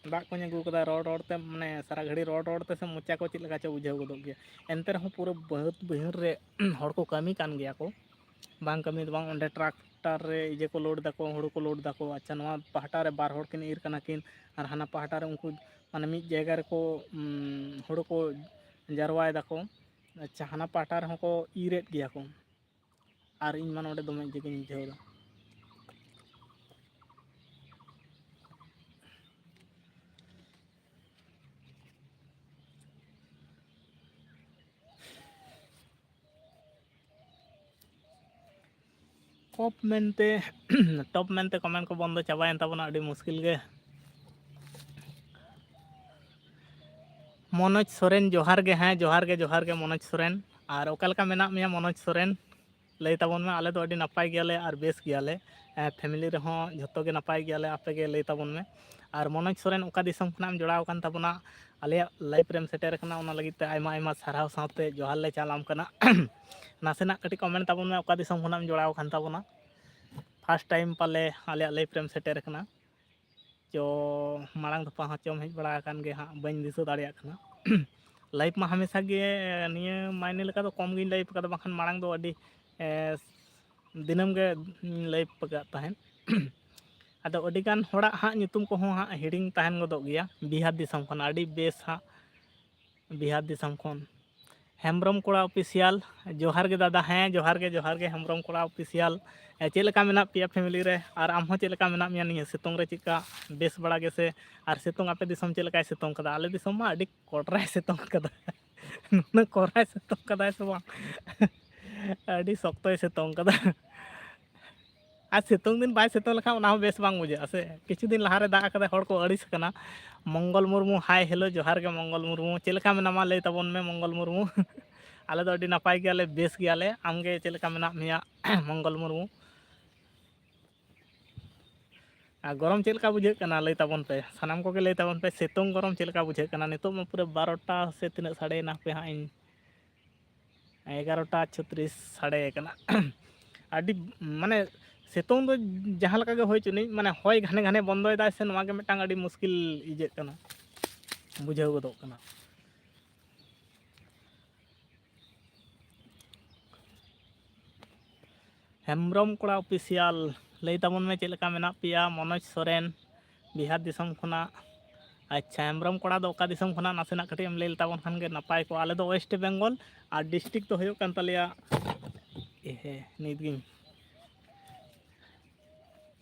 दाग को अगू कदा रोड रोड ते माने सारा घड़ी रोड रोड ते से मोचा को चित लगा च बुझाव गदो गया एनते रहो पूरा बहुत बहिर रे हड़ को कमी कान गया को बांग कमी बांग ओंडे ट्रैक्टर रे इजे को लोड दाको हुड़ू को लोड दाको अच्छा नवा पहाटा रे बार हड़ किन ईर कना किन और हाना पहाटा रे उनको माने मिद जगह रे को हुड़ू को जारवाय दाको अच्छा हाना पहाटा रे को ईरेट गया को और इन मान ओंडे दमे जगिन बुझाव दा टॉप मेनते कमेंट को बंद चाबायन ताबोना अडी मुश्किल गे मनोज सोरेन जोहार गे हाँ जोहार गे मनोज सोरेन और ओकालका मेना मिया मनोज सोरेन लई ताबोन में आले तो अडी नपाय गियाले और बेस गियाले फैमिली रे हो झतो गे नपाय गियाले आपे गे लई ताबोन में और मनोज सोरेन ओका दिसम खनाम जोड़ाव कान ताबोना आले लाइफ रेम सेटर कना ओना लगी ते आयमा आयमा साराव साथे जोहार ले चालाम कना नासेना कटी कमेंट ताबोन में ओका दिसम खनाम जोड़ाव कान ताबोना फर्स्ट टाइम पाले आले लाइफ रेम सेटर कना जो मांग दफा हाँ चम हेज बड़ा कान गे हाँ बन दिसो दाड़िया कना लाइफ मा हमेशा गे निये मायने लेका तो कम गिन लाइफ का बाखान मांग दो अडी दिनम गे लाइफ पका ताहेन आदो अडी गान होड़ा हाँ नितुम को हाँ हिडिंग ताहेन गदो गया बिहार दिसम खन अडी बेस हाँ बिहार दिसम खन हेम्ब्रम कोड़ा ऑफिशियल जोहार गे दादा हैं जोहार गे हेम्ब्रम कोड़ा ऑफिशियल चेलका मेना पिया फैमिली रे और आम हो चेलका मेना मिया निया सितोंग रे चिका बेस बड़ा गे से और सितोंग आपे दिसम चेलका सितोंग कदा आले दिसम मा अडी कोटराय सितोंग कदा नुना कोराय सितोंग कदा से बा अडी सख्तोय सितोंग कदा आज सितोंग दिन बाय सितोंग लखा ओना बेस बांग बुझे आसे किछु दिन लहारे दा कदा हड़ को अड़िस कना मंगल मुर्मू हाय हेलो जोहार गे मंगल मुर्मू चेलका मेना मा लई ताबोन में मंगल मुर्मू आले तो अडी नपाय गियाले बेस गियाले आमगे चेलका मेना मिया मंगल मुर्मू गरम चेलका बुझे कना लई ताबोन पे सानाम को गे लई ताबोन पे सितोंग गरम चेलका बुझे कना नितो में पूरे 12टा से तिना साढ़े ना पे हाँ 11टा 36 साढ़े कना अडी माने सितोंग दो जहाँ लका गे होय चुनी माने होय घाने घाने बंदोय दा से नवा गे मिटांग अडी मुश्किल इजे कना बुझाव गदो कना हेम्ब्रम कोड़ा ऑफिशियल लई ताबोन में चेलका मेना पिया मनोज सोरेन बिहार दिसम खुना अच्छा हेम्ब्रम कोड़ा दो ओका दिसम खुना नासेना कटी एम लई ताबोन खान गे नपाय को आले दो वेस्ट बेंगल और डिस्ट्रिक्ट तो होयो कान तलिया एहे निदगिन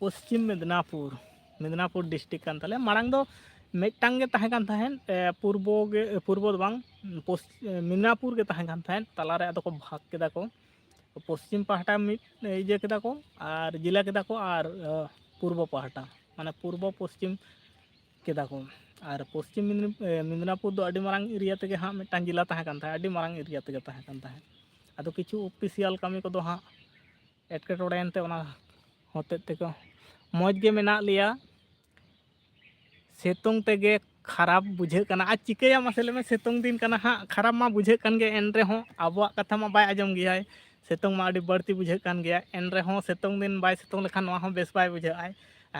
पश्चिम मिदनापुर डिस्ट्रिक्ट कान तले मांग दो मेटांग गे ताहे कान ताहेन पूर्व दो बांग मिदनापुर गे ताहे कान ताहेन तलारे आदो को भाग केदा को पश्चिम पहाटा मिद इजे केदा को और जिला केदा को और पूर्व पहाटा माने पूर्व पश्चिम केदा को और पश्चिम मिदनापुर दो अडी मारंग एरिया तेगे हाँ मिटांग जिला ताहे कान ताहे अडी मारंग एरिया तेगे ताहे कान ताहे आदो किछु ऑफिशियल कमी को दो हाँ एटकेटोड़े एनते ओना होते तेको मौज गे मेना लिया सितोंग तेगे खराब बुझे कना आज चिकया मसले में सितोंग दिन कना हाँ खराब मा बुझे कन गे एन रे हो आबो कथा मा बाय आजम गया है सितोंग मा अडी बढ़ती बुझे कन गया एन रे हो सितोंग दिन बाय सितोंग लेखान नवा हो बेस बाय बुझे आय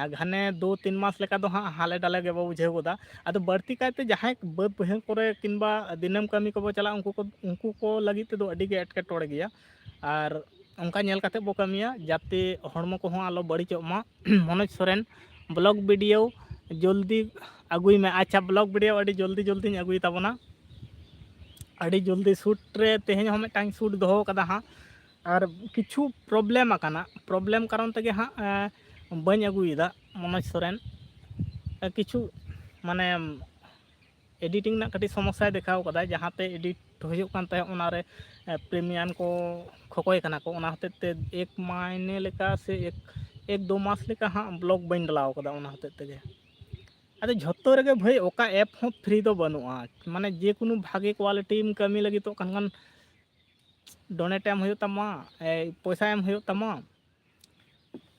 घाने 2-3 मास लेका दो हाँ हाले डाले गे बो बुझे गोदा आदो बढ़ती कायते जहां बद बहन करे किनबा दिनम कमी को चला उनको को लगी ते दो अडी गे एटकेटोड़े गया और ᱚᱱᱠᱟ ᱧᱮᱞ ᱠᱟᱛᱮ ᱵᱚ ᱠᱟᱹᱢᱤᱭᱟ ᱡᱟᱛᱮ ᱦᱚᱲᱢᱚ ᱠᱚᱦᱚᱸ ᱟᱞᱚ ᱵᱟᱹᱲᱤᱡᱚᱜ ᱢᱟ ᱢᱚᱱᱳᱡᱽ ᱥᱚᱨᱮᱱ ᱵᱞᱚᱜ ᱵᱷᱤᱰᱤᱭᱳ ᱡᱚᱞᱫᱤ ᱟᱹᱜᱩᱭ ᱢᱮ ᱟᱪᱪᱷᱟ ᱵᱞᱚᱜ ᱵᱷᱤᱰᱤᱭᱳ ᱟᱹᱰᱤ ᱡᱚᱞᱫᱤᱧ ᱟᱹᱜᱩᱭ ᱛᱟᱵᱚᱱᱟ ᱟᱹᱰᱤ ᱡᱚᱞᱫᱤ ᱥᱩᱴ ᱨᱮ ᱛᱮᱦᱮᱧ ᱦᱚᱸ ᱢᱤᱫᱴᱟᱝ ᱥᱩᱴ ᱫᱚᱦᱚ ᱠᱟᱫᱟ ᱦᱟᱸᱜ ᱟᱨ ᱠᱤᱪᱷᱩ ᱯᱨᱚᱵᱞᱮᱢ ᱟᱠᱟᱱᱟ ᱯᱨᱚᱵᱞᱮᱢ ᱠᱟᱨᱚᱱ ᱛᱮᱜᱮ ᱦᱟᱸᱜ ᱵᱟᱹᱧ ᱟᱹᱜᱩᱭᱮᱫᱟ ᱢᱚᱱᱳᱡᱽ ᱥᱚᱨᱮᱱ ᱠᱤᱪᱷᱩ ᱢᱟᱱᱮ ᱮᱰᱤᱴᱤᱝ ᱨᱮᱱᱟᱜ ᱠᱟᱹᱴᱤᱡ ᱥᱚᱢᱚᱥᱥᱟᱭ ᱫᱮᱠᱷᱟᱣ ᱠᱟᱫᱟ ᱡᱟᱦᱟᱸᱛᱮ ᱮᱰᱤᱴ ᱦᱩᱭᱩᱜ ᱠᱟᱱ ᱛᱟᱦᱮᱸᱫ ᱚᱱᱟᱨᱮ ᱯᱨᱤᱢᱤᱭᱟᱢ ᱠᱚ ᱠᱷᱚᱠᱚᱭ ᱠᱟᱱᱟ ᱠᱚ ᱚᱱᱟ ᱦᱚᱛᱮᱡ ᱛᱮ 1 মাইᱱᱮ ᱞᱮᱠᱟ ᱥᱮ 1-2 মাস ᱞᱮᱠᱟ ᱦᱟᱸᱜ ᱵᱞᱚᱜ ᱵᱟᱹᱧ ᱰᱟᱞᱟᱣ ᱠᱟᱫᱟ ᱚᱱᱟ ᱦᱚᱛᱮᱡ ᱛᱮᱜᱮ ᱟᱫᱚ ᱡᱷᱚᱛᱚ ᱨᱮᱜᱮ ᱵᱷᱟᱹᱭ ᱚᱠᱟ ᱮᱯ ᱦᱚᱸ ᱯᱷᱨᱤ ᱫᱚ ᱵᱟᱹᱱᱩᱜᱼᱟ ᱢᱟᱱᱮ ᱡᱮ ᱠᱳᱱᱳ ᱵᱷᱟᱜᱮ ᱠᱳᱣᱟᱞᱤᱴᱤᱢ ᱠᱟᱹᱢᱤ ᱞᱟᱹᱜᱤᱫᱚᱜ ᱠᱷᱟᱱ ᱰᱳᱱᱮᱴ ᱮᱢ ᱦᱩᱭᱩᱜ ᱛᱟᱢᱟ ᱯᱚᱭᱥᱟ ᱮᱢ ᱦᱩᱭᱩᱜ ᱛᱟᱢᱟ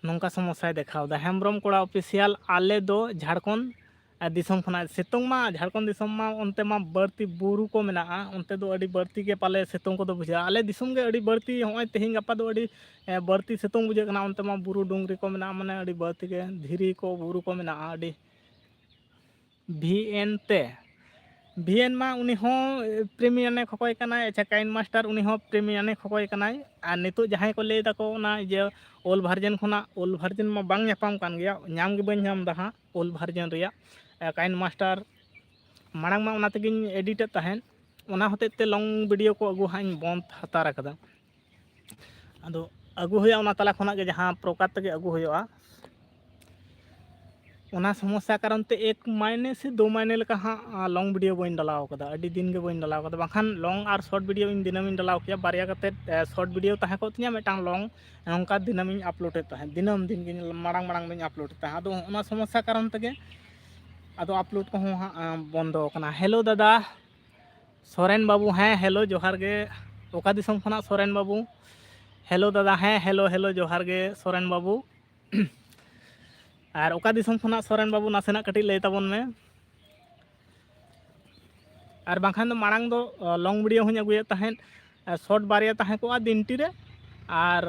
ᱱᱚᱝᱠᱟ ᱥᱚᱢᱚᱥᱥᱟᱭ ᱫᱮᱠᱷᱟᱣᱫᱟ ᱦᱮᱢᱵᱨᱚᱢ ᱠᱚᱲᱟ ᱚᱯᱷᱤᱥᱤᱭᱟᱞ ᱟᱞᱮ ᱫᱚ ᱡᱷᱟᱲᱠᱷᱚᱸᱰ ᱫᱤᱥᱚᱢ ᱠᱷᱚᱱᱟᱜ ᱥᱤᱛᱩᱝ ᱢᱟ ᱡᱷᱟᱲᱠᱷᱚᱸᱰ ᱫᱤᱥᱚᱢ ᱢᱟ ᱚᱱᱛᱮ ᱢᱟ ᱵᱟᱹᱲᱛᱤ ᱵᱩᱨᱩ ᱠᱚ ᱢᱮᱱᱟᱜᱼᱟ ᱚᱱᱛᱮ ᱫᱚ ᱟᱹᱰᱤ ᱵᱟᱹᱲᱛᱤ ᱜᱮ ᱯᱟᱞᱮ ᱥᱤᱛᱩᱝ ᱠᱚᱫᱚ ᱵᱩᱡᱷᱟᱹᱜᱼᱟ ᱟᱞᱮ ᱫᱤᱥᱚᱢ ᱜᱮ ᱟᱹᱰᱤ ᱵᱟᱹᱲᱛᱤ ᱦᱚᱸᱜᱼᱚᱭ ᱛᱮᱦᱮᱧ ᱜᱟᱯᱟ ᱫᱚ ᱟᱹᱰᱤ ᱵᱟᱹᱲᱛᱤ ᱥᱤᱛᱩᱝ ᱵᱩᱡᱷᱟᱹᱜ ᱠᱟᱱᱟ ᱚᱱᱛᱮ ᱢᱟ ᱵᱩᱨᱩ ᱰᱩᱝᱨᱤ ko ᱢᱮᱱᱟᱜᱼᱟ ᱢᱟᱱᱮ ᱟᱹᱰᱤ ᱵᱟᱹᱲᱛᱤ ᱜᱮ ᱫᱷᱤᱨᱤ ko ᱵᱩᱨᱩ ko ᱢᱮᱱᱟᱜᱼᱟ ᱟᱹᱰᱤ VN ᱛᱮ VN ᱢᱟ ᱩᱱᱤ ᱦᱚᱸ ᱯᱨᱤᱢᱤᱭᱟᱢᱮ ᱠᱷᱚᱠᱚᱭ ᱠᱟᱱᱟᱭ ᱟᱪᱪᱷᱟ ᱠᱟᱭᱤᱱ ᱢᱟᱥᱴᱟᱨ ᱩᱱᱤ ᱦᱚᱸ ᱯᱨᱤᱢᱤᱭᱟᱢᱮ ᱠᱷᱚᱠᱚᱭ ᱠᱟᱱᱟᱭ ᱟᱨ ᱱᱤᱛᱚᱜ ᱡᱟᱦᱟᱸᱭ ᱠᱚ ᱞᱟᱹᱭ ᱫᱟᱠᱚ ᱚᱱᱟ ᱤᱭᱟᱹ ᱳᱞ ᱵᱷᱟᱨᱡᱮᱱ ᱠᱷᱚᱱᱟᱜ ᱳᱞ ᱵᱷᱟᱨᱡᱮᱱ ᱢᱟ ᱵᱟᱝ ᱧᱟᱯᱟᱢ ᱠᱟᱱ ᱜᱮᱭᱟ ᱧᱟᱢ ᱜᱮ ᱵᱟᱹᱧ ᱧᱟᱢ ᱮᱫᱟ ᱦᱟᱸᱜ ᱳᱞ ᱵᱷᱟᱨᱡᱮᱱ ᱨᱮᱭᱟᱜ ᱠᱟᱭᱤᱱ ᱢᱟᱥᱴᱟর ᱢᱟᱲᱟᱝ ᱢᱟ ᱚᱱᱟ ᱛᱮᱜᱮᱧ ᱮᱰᱤᱴᱮᱫ ᱛᱟᱦᱮᱸᱫ ᱚᱱᱟ ᱦᱚᱛᱮᱡ ᱛᱮ ᱞᱚᱝ ᱵᱷᱤᱰᱤᱭᱳ ᱠᱚ ᱟᱹᱜᱩ ᱦᱟᱸᱜ ᱤᱧ ᱵᱚᱱᱫ ᱦᱟᱛᱟᱲ ᱟᱠᱟᱫᱟ ᱟᱫᱚ ᱟᱹᱜᱩ ᱦᱩᱭᱩᱜᱼᱟ ᱚᱱᱟ ᱛᱟᱞᱟ ᱠᱷᱚᱱᱟᱜ ᱜᱮ ᱡᱟᱦᱟᱸ ᱯᱨᱚᱠᱟᱨ ᱛᱮᱜᱮ ᱟᱹᱜᱩ ᱦᱩᱭᱩᱜᱼᱟ ᱚᱱᱟ ᱥᱚᱢᱚᱥᱥᱟ ᱠᱟᱨᱚᱱ ᱛᱮ 1 মাইনে से 2 মাইনে ᱞᱮᱠᱟ ᱦᱟᱸᱜ ᱞᱚᱝ ᱵᱷᱤᱰᱤᱭᱳ ᱵᱟᱹᱧ ᱰᱟᱞᱟᱣ ᱠᱟᱫᱟ ᱟᱹᱰᱤ ᱫᱤᱱ ᱜᱮ ᱵᱟᱹᱧ ᱰᱟᱞᱟᱣ ᱠᱟᱫᱟ ᱵᱟᱝᱠᱷᱟᱱ ᱞᱚᱝ ᱟᱨ ᱥᱚᱨᱴ ᱵᱷᱤᱰᱤᱭᱳ ᱤᱧ ᱫᱤᱱᱟᱹᱢᱤᱧ ᱰᱟᱞᱟᱣ ᱠᱮᱭᱟ ᱵᱟᱨᱭᱟ ᱠᱟᱛᱮᱫ ᱥᱚᱨᱴ ᱵᱷᱤᱰᱤᱭᱳ ᱛᱟᱦᱮᱸ ᱠᱚᱜ ᱛᱤᱧᱟ ᱢᱤᱫᱴᱟᱝ ᱞᱚᱝ ᱱᱚᱝᱠᱟ ᱫᱤᱱᱟᱹᱢᱤᱧ ᱟᱯᱞᱳᱰᱮᱫ ᱛᱟᱦᱮᱸᱫ ᱫᱤᱱᱟᱹᱢ ᱫᱤᱱ ᱜᱮ ᱢᱟᱲᱟᱝ ᱫᱚᱧ ᱟᱯᱞᱳᱰᱮᱫ ᱛᱟᱦᱮᱸᱫ ᱟᱫᱚ ᱚᱱᱟ ᱥᱚᱢᱚᱥᱥᱟ ᱠᱟᱨᱚᱱ ᱛᱮᱜᱮ ᱟᱫᱚ ᱟᱯᱞᱳᱰ ᱠᱚᱦᱚᱸ ᱦᱟᱸᱜ ᱵᱚᱱᱫᱚ ᱠᱟᱱᱟ ᱦᱮᱞᱳ ᱫᱟᱫᱟ ᱥᱚᱨᱮᱱ ᱵᱟᱹᱵᱩ ᱦᱮᱸ ᱦᱮᱞᱳ ᱡᱚᱦᱟᱨ ᱜᱮ ᱚᱠᱟ ᱫᱤᱥᱚᱢ ᱠᱷᱚᱱᱟᱜ ᱥᱚᱨᱮᱱ ᱵᱟᱹᱵᱩ ᱦᱮᱞᱳ ᱫᱟᱫᱟ ᱦᱮᱸ ᱦᱮᱞᱳ ᱡᱚᱦᱟᱨ ᱜᱮ ᱥᱚᱨᱮᱱ ᱵᱟᱹᱵᱩ ᱟᱨ ᱚᱠᱟ ᱫᱤᱥᱚᱢ ᱠᱷᱚᱱᱟᱜ ᱥᱚᱨᱮᱱ ᱵᱟᱹᱵᱩ ᱱᱟᱥᱮᱱᱟᱜ ᱠᱟᱹᱴᱤᱡ ᱞᱟᱹᱭ ᱛᱟᱵᱚᱱ ᱢᱮ ᱟᱨ ᱵᱟᱝᱠᱷᱟᱱ ᱫᱚ ᱢᱟᱲᱟᱝ ᱫᱚ ᱞᱚᱝ ᱵᱷᱤᱰᱤᱭᱳ ᱦᱚᱸᱧ ᱟᱹᱜᱩᱭᱮᱫ ᱛᱟᱦᱮᱸᱫ ᱥᱚᱨᱴ ᱵᱟᱨᱭᱟ ᱛᱟᱦᱮᱸ ᱠᱚᱜᱼᱟ ᱫᱤᱱᱴᱤ ᱨᱮ ᱟᱨ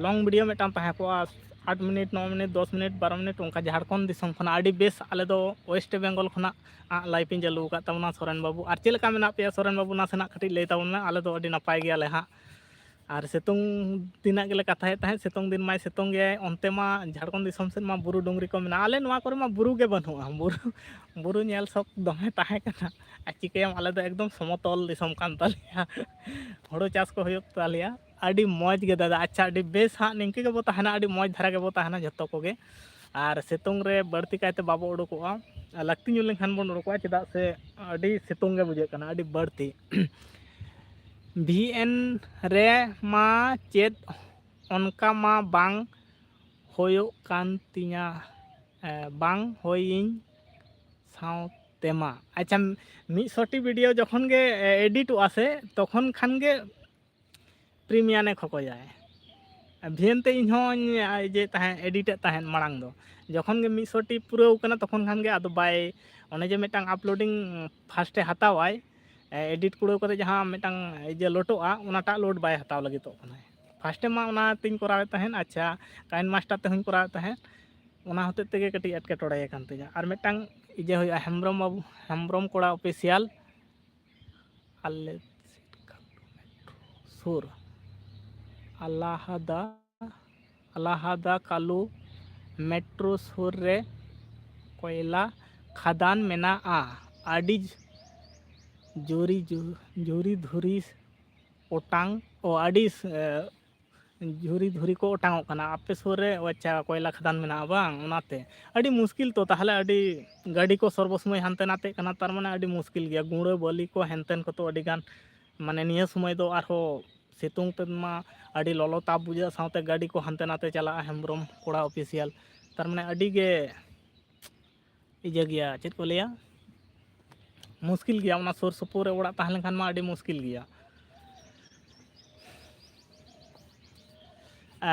ᱞᱚᱝ ᱵᱷᱤᱰᱤᱭᱳ ᱢᱤᱫᱴᱟᱝ ᱛᱟᱦᱮᱸ ᱠᱚᱜᱼᱟ 8 মিনিট 9 মিনিট 10 মিনিট 12 মিনিট ᱚᱱᱠᱟ ᱡᱷᱟᱲᱠᱷᱚᱸᱰ ᱫᱤᱥᱚᱢ ᱠᱷᱚᱱᱟᱜ ᱟᱹᱰᱤ ᱵᱮᱥ ᱟᱞᱮ ᱫᱚ ᱳᱭᱮᱥᱴ ᱵᱮᱝᱜᱚᱞ ᱠᱷᱚᱱᱟᱜ ᱞᱟᱭᱤᱯ ᱤᱧ ᱪᱟᱹᱞᱩ ᱟᱠᱟᱫ ᱛᱟᱵᱚᱱᱟ ᱥᱚᱨᱮᱱ ᱵᱟᱹᱵᱩ ᱟᱨ ᱪᱮᱫ ᱞᱮᱠᱟ ᱢᱮᱱᱟᱜ ᱯᱮᱭᱟ ᱥᱚᱨᱮᱱ ᱵᱟᱹᱵᱩ ᱱᱟᱥᱮᱱᱟᱜ ᱠᱟᱹᱴᱤᱡ ᱞᱟᱹᱭ ᱛᱟᱵᱚᱱ ᱢᱮ ᱟᱞᱮ ᱫᱚ ᱟᱹᱰᱤ ᱱᱟᱯᱟᱭ ᱜᱮᱭᱟᱞᱮ ᱦᱟᱸᱜ ᱟᱨ ᱥᱤᱛᱩᱝ ᱫᱤᱱᱟᱜ ᱜᱮᱞᱮ ᱠᱟᱛᱷᱟᱭᱮᱫ ᱛᱟᱦᱮᱸᱫ ᱥᱤᱛᱩᱝ ᱫᱤᱱ ᱢᱟᱭ ᱥᱤᱛᱩᱝ ᱜᱮᱭᱟᱭ ᱚᱱᱛᱮ ᱢᱟ ᱡᱷᱟᱲᱠᱷᱚᱸᱰ ᱫᱤᱥᱚᱢ ᱥᱮᱫ ᱢᱟ ᱵᱩᱨᱩ ᱰᱩᱝᱨᱤ ko ᱢᱮᱱᱟᱜᱼᱟ ᱟᱞᱮ ᱱᱚᱣᱟ ᱠᱚᱨᱮ ᱢᱟ ᱵᱩᱨᱩ ᱜᱮ ᱵᱟᱹᱱᱩᱜᱼᱟ ᱵᱩᱨᱩ ᱧᱮᱞ ᱥᱚᱠ ᱫᱚᱢᱮ ᱛᱟᱦᱮᱸ ᱠᱟᱱᱟ ᱟᱨ ᱪᱤᱠᱟᱹᱭᱟᱢ ᱟᱞᱮ ᱫᱚ ᱮᱠᱫᱚᱢ ᱥᱚᱢᱚᱛᱚᱞ ᱫᱤᱥᱚᱢ ᱠᱟᱱ ᱛᱟᱞᱮᱭᱟ ᱦᱳᱲᱳ ᱪᱟᱥ ko ᱦᱩᱭᱩᱜ ᱛᱟᱞᱮᱭᱟ ᱟᱹᱰᱤ ᱢᱚᱡᱽ ᱜᱮ ᱫᱟᱫᱟ ᱟᱪᱪᱷᱟ ᱟᱹᱰᱤ ᱵᱮᱥ ᱦᱟᱸᱜ ᱱᱤᱝᱠᱟᱹ ᱜᱮᱵᱚ ᱛᱟᱦᱮᱱᱟ ᱟᱹᱰᱤ ᱢᱚᱡᱽ ᱫᱷᱟᱨᱟ ᱜᱮᱵᱚ ᱛᱟᱦᱮᱱᱟ ᱡᱷᱚᱛᱚ ᱠᱚᱜᱮ ᱟᱨ ᱥᱤᱛᱩᱝ ᱨᱮ ᱵᱟᱹᱲᱛᱤ ᱠᱟᱭᱛᱮ ᱵᱟᱵᱚ ᱩᱰᱩᱠᱚᱜᱼᱟ ᱞᱟᱹᱠᱛᱤ ᱧᱩᱨ ᱞᱮᱱᱠᱷᱟᱱ ᱵᱚᱱ ᱩᱰᱩᱠᱚᱜᱼᱟ ᱪᱮᱫᱟᱜ ᱥᱮ ᱟᱹᱰᱤ ᱥᱤᱛᱩᱝ ᱜᱮ ᱵᱩᱡᱷᱟᱹᱜ ᱠᱟᱱᱟ ᱟᱹᱰᱤ ᱵᱟᱹᱲᱛᱤ VN ᱨᱮ ᱢᱟ ᱪᱮᱫ ᱚᱱᱠᱟ ᱢᱟ ᱵᱟᱝ ᱦᱩᱭᱩᱜ ᱠᱟᱱ ᱛᱤᱧᱟ ᱵᱟᱝ ᱦᱩᱭᱤᱧ ᱥᱟᱶᱛᱮᱢᱟ ᱟᱪᱪᱷᱟ 100ᱴᱤ ᱵᱷᱤᱰᱤᱭᱳ ᱡᱚᱠᱷᱚᱱ ᱜᱮ ᱮᱰᱤᱴᱚᱜᱼᱟ ᱥᱮ ᱛᱚᱠᱷᱚᱱ ᱠᱷᱟᱱ ᱜᱮ ᱯᱨᱤᱢᱤᱭᱟᱢᱮ ᱠᱷᱚᱠᱚᱭᱟᱭ VN ᱛᱮ ᱤᱧ ᱦᱚᱸᱧ ᱤᱭᱟᱹ ᱛᱟᱦᱮᱸ ᱮᱰᱤᱴᱮᱫ ᱛᱟᱦᱮᱸᱫ ᱢᱟᱲᱟᱝ ᱫᱚ ᱡᱚᱠᱷᱚᱱ ᱜᱮ 100ᱴᱤ ᱯᱩᱨᱟᱹᱣ ᱠᱟᱱᱟ ᱛᱚᱠᱷᱚᱱ ᱠᱷᱟᱱ ᱜᱮ ᱟᱫᱚ ᱵᱟᱭ ᱚᱱᱮ ᱡᱮ ᱢᱤᱫᱴᱟᱝ ᱟᱯᱞᱳᱰᱤᱝ ᱯᱷᱟᱥᱴᱮ ᱦᱟᱛᱟᱣᱟᱭ ᱮᱰᱤᱴ ᱠᱩᱲᱟᱹᱣ ᱠᱟᱛᱮ ᱡᱟᱦᱟᱸ ᱢᱤᱫᱴᱟᱝ ᱤᱭᱟᱹ ᱞᱳᱰᱚᱜᱼᱟ ᱚᱱᱟᱴᱟᱜ ᱞᱳᱰ ᱵᱟᱭ ᱦᱟᱛᱟᱣ ᱞᱟᱹᱜᱤᱫᱚᱜ ᱠᱟᱱᱟ ᱯᱷᱟᱥᱴᱮ ᱢᱟ ᱚᱱᱟᱛᱤᱧ ᱠᱚᱨᱟᱣᱮᱫ ᱛᱟᱦᱮᱸᱫ ᱟᱪᱪᱷᱟ ᱠᱟᱭᱤᱱ ᱢᱟᱥᱴᱟᱨ ᱛᱮᱦᱚᱸᱧ ᱠᱚᱨᱟᱣᱮᱫ ᱛᱟᱦᱮᱸᱫ ᱚᱱᱟ ᱦᱚᱛᱮᱡ ᱛᱮᱜᱮ ᱠᱟᱹᱴᱤᱡ ᱮᱴᱠᱮᱴᱚᱬᱮ ᱠᱟᱱ ᱛᱤᱧᱟ ᱟᱨ ᱢᱤᱫᱴᱟᱝ ᱤᱭᱟᱹ ᱦᱩᱭᱩᱜᱼᱟ ᱦᱮᱢᱵᱨᱚᱢ ᱵᱟᱹᱵᱩ ᱦᱮᱢᱵᱨᱚᱢ ᱠᱚᱲᱟ ᱚᱯᱷᱤᱥᱤᱭᱟᱞ ᱟᱞᱮ ᱥᱩᱨ ᱟᱞᱟᱦᱟᱫᱟ ᱠᱟᱞᱩ ᱢᱮᱴᱨᱳ ᱥᱩᱨ ᱨᱮ ᱠᱚᱭᱞᱟ ᱠᱷᱟᱫᱟᱱ ᱢᱮᱱᱟᱜᱼᱟ ᱟᱹᱰᱤ ᱡᱩᱨᱤ ᱫᱷᱩᱨᱤ ᱚᱴᱟᱝ ᱟᱹᱰᱤ ᱡᱷᱩᱨᱤ ᱫᱷᱩᱨᱤ ko ᱚᱴᱟᱝᱚᱜ ᱠᱟᱱᱟ ᱟᱯᱮ ᱥᱩᱨ ᱨᱮ ᱟᱪᱪᱷᱟ ᱠᱚᱭᱞᱟ ᱠᱷᱟᱫᱟᱱ ᱢᱮᱱᱟᱜᱼᱟ ᱵᱟᱝ ᱚᱱᱟᱛᱮ ᱟᱹᱰᱤ ᱢᱩᱥᱠᱤᱞ ᱛᱚ ᱛᱟᱦᱚᱞᱮ ᱟᱹᱰᱤ ᱜᱟᱹᱰᱤ ko ᱥᱚᱨᱵᱚ ᱥᱚᱢᱚᱭ ᱦᱟᱱᱛᱮ ᱱᱟᱛᱮᱜ ᱠᱟᱱᱟ ᱛᱟᱨ ᱢᱟᱱᱮ ᱟᱹᱰᱤ ᱢᱩᱥᱠᱤᱞ ᱜᱮᱭᱟ ᱜᱩᱸᱲᱟᱹ ᱵᱟᱹᱞᱤ ko ᱦᱮᱱᱛᱮᱱ ko ᱛᱚ ᱟᱹᱰᱤ ᱜᱟᱱ ᱢᱟᱱᱮ ᱱᱤᱭᱟᱹ ᱥᱚᱢᱚᱭ ᱫᱚ ᱟᱨᱦᱚᱸ ᱥᱤᱛᱩᱝ ᱛᱮᱢᱟ ᱟᱹᱰᱤ ᱞᱚᱞᱚ ᱛᱟᱯ ᱵᱩᱡᱷᱟᱹᱜᱼᱟ ᱥᱟᱶᱛᱮ ᱜᱟᱹᱰᱤ ko ᱦᱟᱱᱛᱮ ᱱᱟᱛᱮ ᱪᱟᱞᱟᱜᱼᱟ ᱦᱮᱢᱵᱨᱚᱢ ᱠᱚᱲᱟ ᱚᱯᱷᱤᱥᱤᱭᱟᱞ ᱛᱟᱨ ᱢᱟᱱᱮ ᱟᱹᱰᱤ ᱜᱮ ᱤᱭᱟᱹ ᱜᱮᱭᱟ ᱪᱮᱫ ko ᱞᱟᱹᱭᱟ मुश्किल गया उना सुर सुपुर ओड़ा तहन लेखान मा अड़ी मुश्किल गया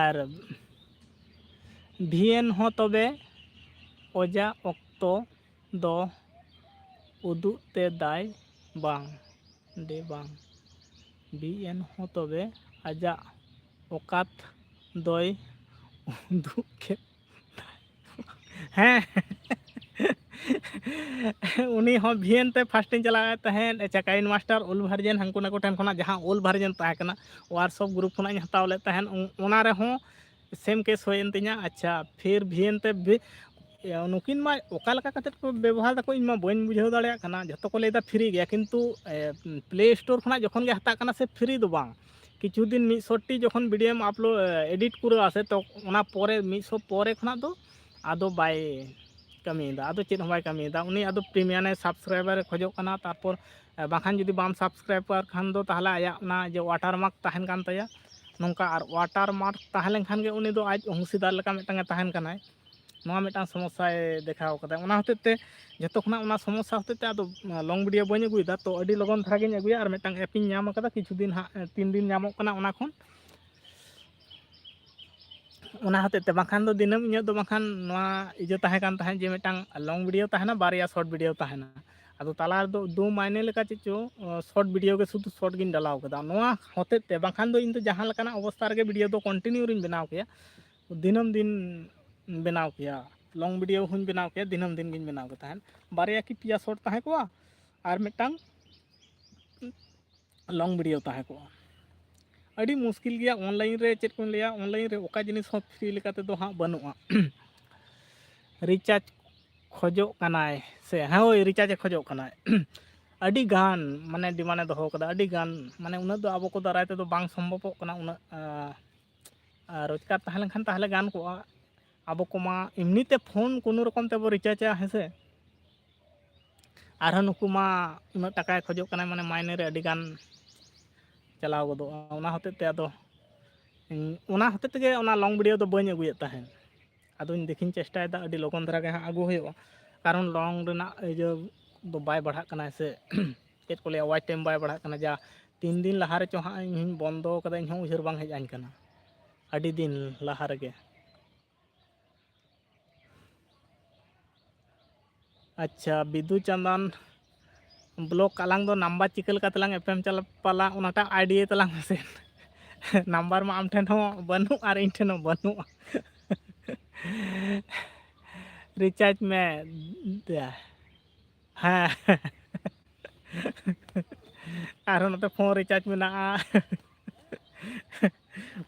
और VN हो तबे ओजा ऑक्तो दो उदुग ते दाय बांग दे बांग VN हो तबे आजा ओकात दोय उदुग के हैं उनी हो भियन ते फास्ट इन चला तहन अच्छा काइन मास्टर ओल वर्जन हंको नको ठन खना जहां ओल वर्जन ताहे कना व्हाट्सएप ग्रुप खना हताव ले तहन ओना रे हो सेम केस होयन तिया अच्छा फिर भियन ते नुकिन मा ओका लका कते को व्यवहार दको इन मा बन बुझाव दाड़े कना जतो को लेदा फ्री गया किंतु प्ले स्टोर खना जखन गे हता कना से फ्री दो बांग किछु दिन 100टी जखन वीडियो में अपलोड एडिट कुरा आसे तो ओना पोरे 100 पोरे खना दो आदो बाय कमीदा आदो चेद बाय कमीदा उनी आदो प्रीमियम सब्सक्राइबर खोजो कना तारपर बाखान जुदी बाम सब्सक्राइबर खान दो ताहले आया ना जे वाटरमार्क तहन कान तया नोंका आर वाटरमार्क ताहले खान गे उनी दो आज हुंसीदार लका मिटांगे तहन कनाय नोआ मिटांग समस्या देखाव कदा ओना होतेते जतो खना ओना समस्या होतेते आदो लॉन्ग वीडियो बनी अगुइदा तो अडी लगन धारा गिन अगुया आर मिटांग एपिंग नाम कदा किछु दिन हा 3 दिन नामक कना ओना खन ओना होतेते बाखान दो दिनम इᱧ दो बाखान नोआ इजे ताहे कान ताहे जे मिटांग लॉन्ग वीडियो ताहेना बारिया शॉर्ट वीडियो ताहेना आदो ताला दो दो मायने लेका चेचो शॉर्ट वीडियो के शुद्ध शॉर्ट गिन डालाव कदा नोआ होतेते बाखान दो इन तो जहां लकाना अवस्था रे वीडियो दो कंटिन्यू रिन बनाव किया दिनम दिन बनाव किया लॉन्ग वीडियो हुन बनाव किया दिनम दिन गिन बनाव ताहेन बारिया की पिया शॉर्ट ताहे को आर मिटांग लॉन्ग वीडियो ताहे को अड़ी मुश्किल गया ऑनलाइन रे चेक को लिया ऑनलाइन रे ओका जिनिस हो फ्री लेकाते दो हां बनुआ रिचार्ज खोजो कनाय से हां रिचार्ज खोजो कनाय अड़ी गान माने डिमांड दो कदा अड़ी गान माने उना दो आबो को दाराय ते दो बांग संभव कना उना रोजगार ताहले खान ताहले गान को आबो को मा इमनीते फोन कोनो रकम ते बो रिचार्ज हेसे आर नुकु मा उना टाका खोजो कना माने मायने रे अड़ी गान चलाव गदो ओना होते ते आदो ओना होते ते ओना लॉन्ग वीडियो दो बन अगुयत ताहेन आदो इन देखिन चेष्टा दा अड़ी लगन धरा गे हा आगु होयो कारण लॉन्ग रेना जो दो बाय बढ़ा कना से चेत को ले वाच टाइम बाय बढ़ा कना जा 3 दिन लहा रे चो हा इन बंदो कदा इन उजर बांग हेज आइन कना अड़ी दिन लहा रे गे अच्छा बिदु चंदन ब्लॉक आलांग दो नंबर चिकल का तलांग एफएम चल पाला उनाटा आईडी तलांग से नंबर मा आम ठेन हो बनु आर इन ठेन हो बनु रिचार्ज में हाँ आर नते फोन रिचार्ज में ना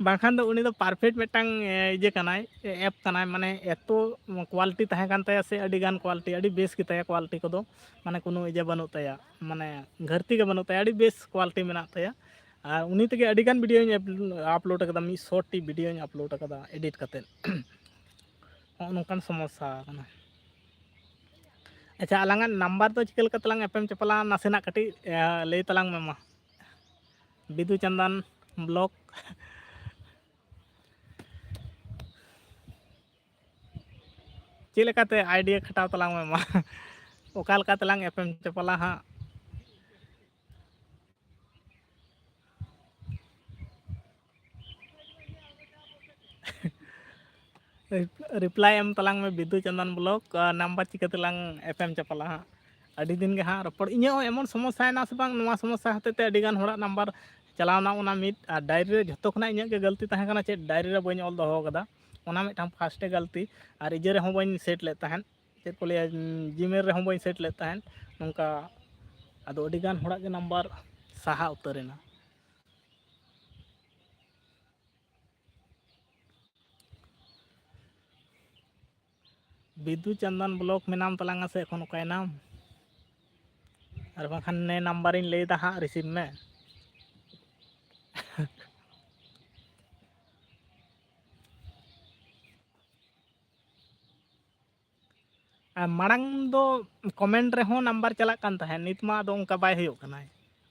बाखान दो उनी दो परफेक्ट मिटांग इजे कनाय ऐप कनाय माने एतो क्वालिटी ताहे कान तया से अडी गान क्वालिटी अडी बेस की तया क्वालिटी को दो माने कोनो इजे बनु तया माने घरती के बनु तया अडी बेस क्वालिटी मेना तया आर उनी तके अडी गान वीडियो अपलोड कदा 100 टी वीडियो अपलोड कदा एडिट कते नोकान समस्या कना अच्छा आलांगा नंबर तो चिकल का तलांग एफएम चपला नासेना कटी ले तलांग में मा बिदु चंदन ब्लॉक चेलेकाते आइडिया खटाव तलांग में मा ओका लका तलांग एफएम चपला हाँ रिप्लाई एम तलांग में बिदु चंदन ब्लॉक नंबर चिका तलांग एफएम चपला हाँ अड़ी दिन गे हाँ रपड़ इन एमन समस्या ना से बांग नोआ समस्या होते अड़ी गान होड़ा नंबर चलावना उना मिट आ डायरी रे जतो खना इन के गलती ताहे कना चे डायरी रे बइन ऑल दो कदा ओना मिटांग फास्ट गलती और इजे रे हो बइन सेट ले ताहन चेक को ले जीमेल रे हो बइन सेट ले ताहन नोंका आदो अड़ी गान होड़ा के नंबर साहा उतरेना बिदु चंदन ब्लॉक में नाम तलांगा से एखन ओकाय नाम और बाखान ने नंबर इन ले दा हाँ रिसीव में मांग दो कमेंट रे हो नंबर चला कान ताहे नित मा दो उनका बाय होयो कना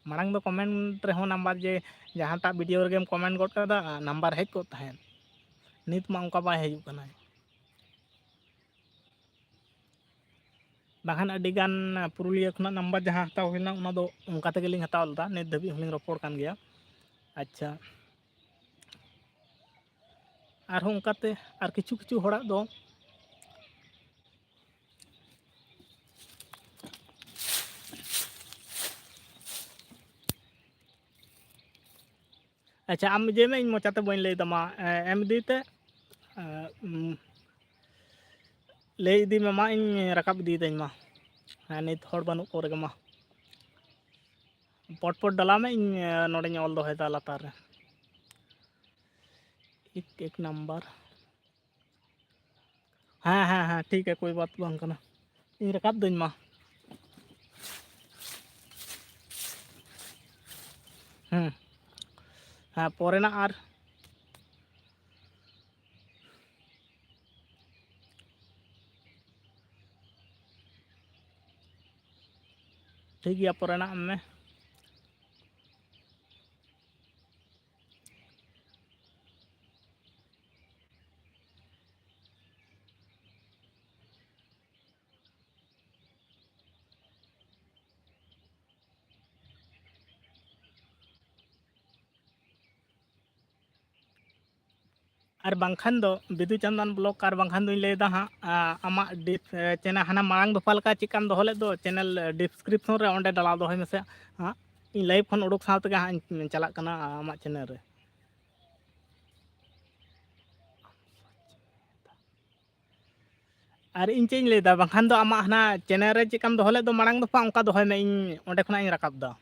मांग दो कमेंट रे हो नंबर जे जहांटा वीडियो रे गेम कमेंट गट कदा नंबर हेज को ताहे नित मा उनका बाय हेजु कना बाखान अडी गान पुरुलिया खना नंबर जहां हताव होइना उना दो उनका ते गेलिंग हताव लदा नित धबी होलिंग रपोड़ कान गया अच्छा आर हो उनकाते आर किछु किछु होड़ा दो अच्छा आम जे में इन मोचाते बइन ले दमा एम दीते ले दी में मा इन रकाब दी दें मा ᱦᱮᱸ ᱱᱤᱛ ᱦᱚᱲ ᱵᱟᱹᱱᱩᱜ ᱠᱚ ᱨᱮᱜᱮ ᱢᱟ पट पट डाला में इन नोड़े ऑल दोहेदा लातार रे एक नंबर हाँ हाँ हाँ ठीक है कोई बात बांग करना इन रकाब दिन मा हाँ पोरेना आर ठीक गया पोरेना में और बांखान दो बिदु चंदन ब्लॉग और बांखान दुई लेदा हाँ आमा डिप चैनल हाना मांग दफा लका चिकाम दो होले दो चैनल डिस्क्रिप्शन रे ओंडे डाला दो है में से हाँ इन लाइव खन उडुक साथ के हाँ चला कना आमा चैनल रे और इन चेंज लेदा बांखान दो आमा हाना चैनल रे चिकाम दो होले दो मांग दफा उनका दो है में इन ओंडे खना इन रकाब दा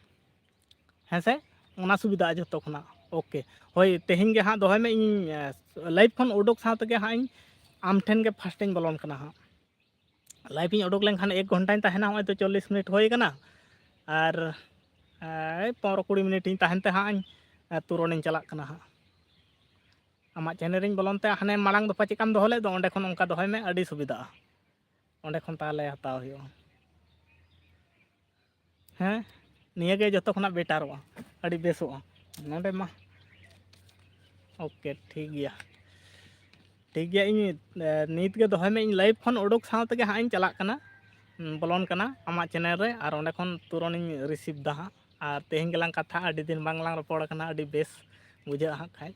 हैं से ओना सुविधा जो तो खना ओके होय तेहिं गे हाँ दो है में इन लाइव खन उडुक साथ के हाँ इन आम ठेन के फर्स्ट इन बोलोन कना हाँ लाइव इन उडुक लेनखान 1 घंटा इन तहना होय तो 40 मिनट होय कना और 15-20 मिनट इन तहनते हाँ तुरंत इन चला कना हाँ आमा चैनल इन बोलोनते हाने मांग दफा चिकाम दो होले दो ओंडे खन उनका दोहय में अड़ी सुविधा ओंडे खन ताले हताव हुयो हैं निया गे जतो खना बेटारवा अड़ी बेसोआ नोंडे मा ओके ठीक गया इन नीत के दोहय में इन लाइव खन उडुक साथ के हाँ इन चला कना बोलोन कना आमा चैनल रे और ओंडे खन तुरंत इन रिसीव दा हाँ और तेहिं गेलांग कथा अड़ी दिन बांगलांग रपड़ कना अड़ी बेस बुझा हाँ खाय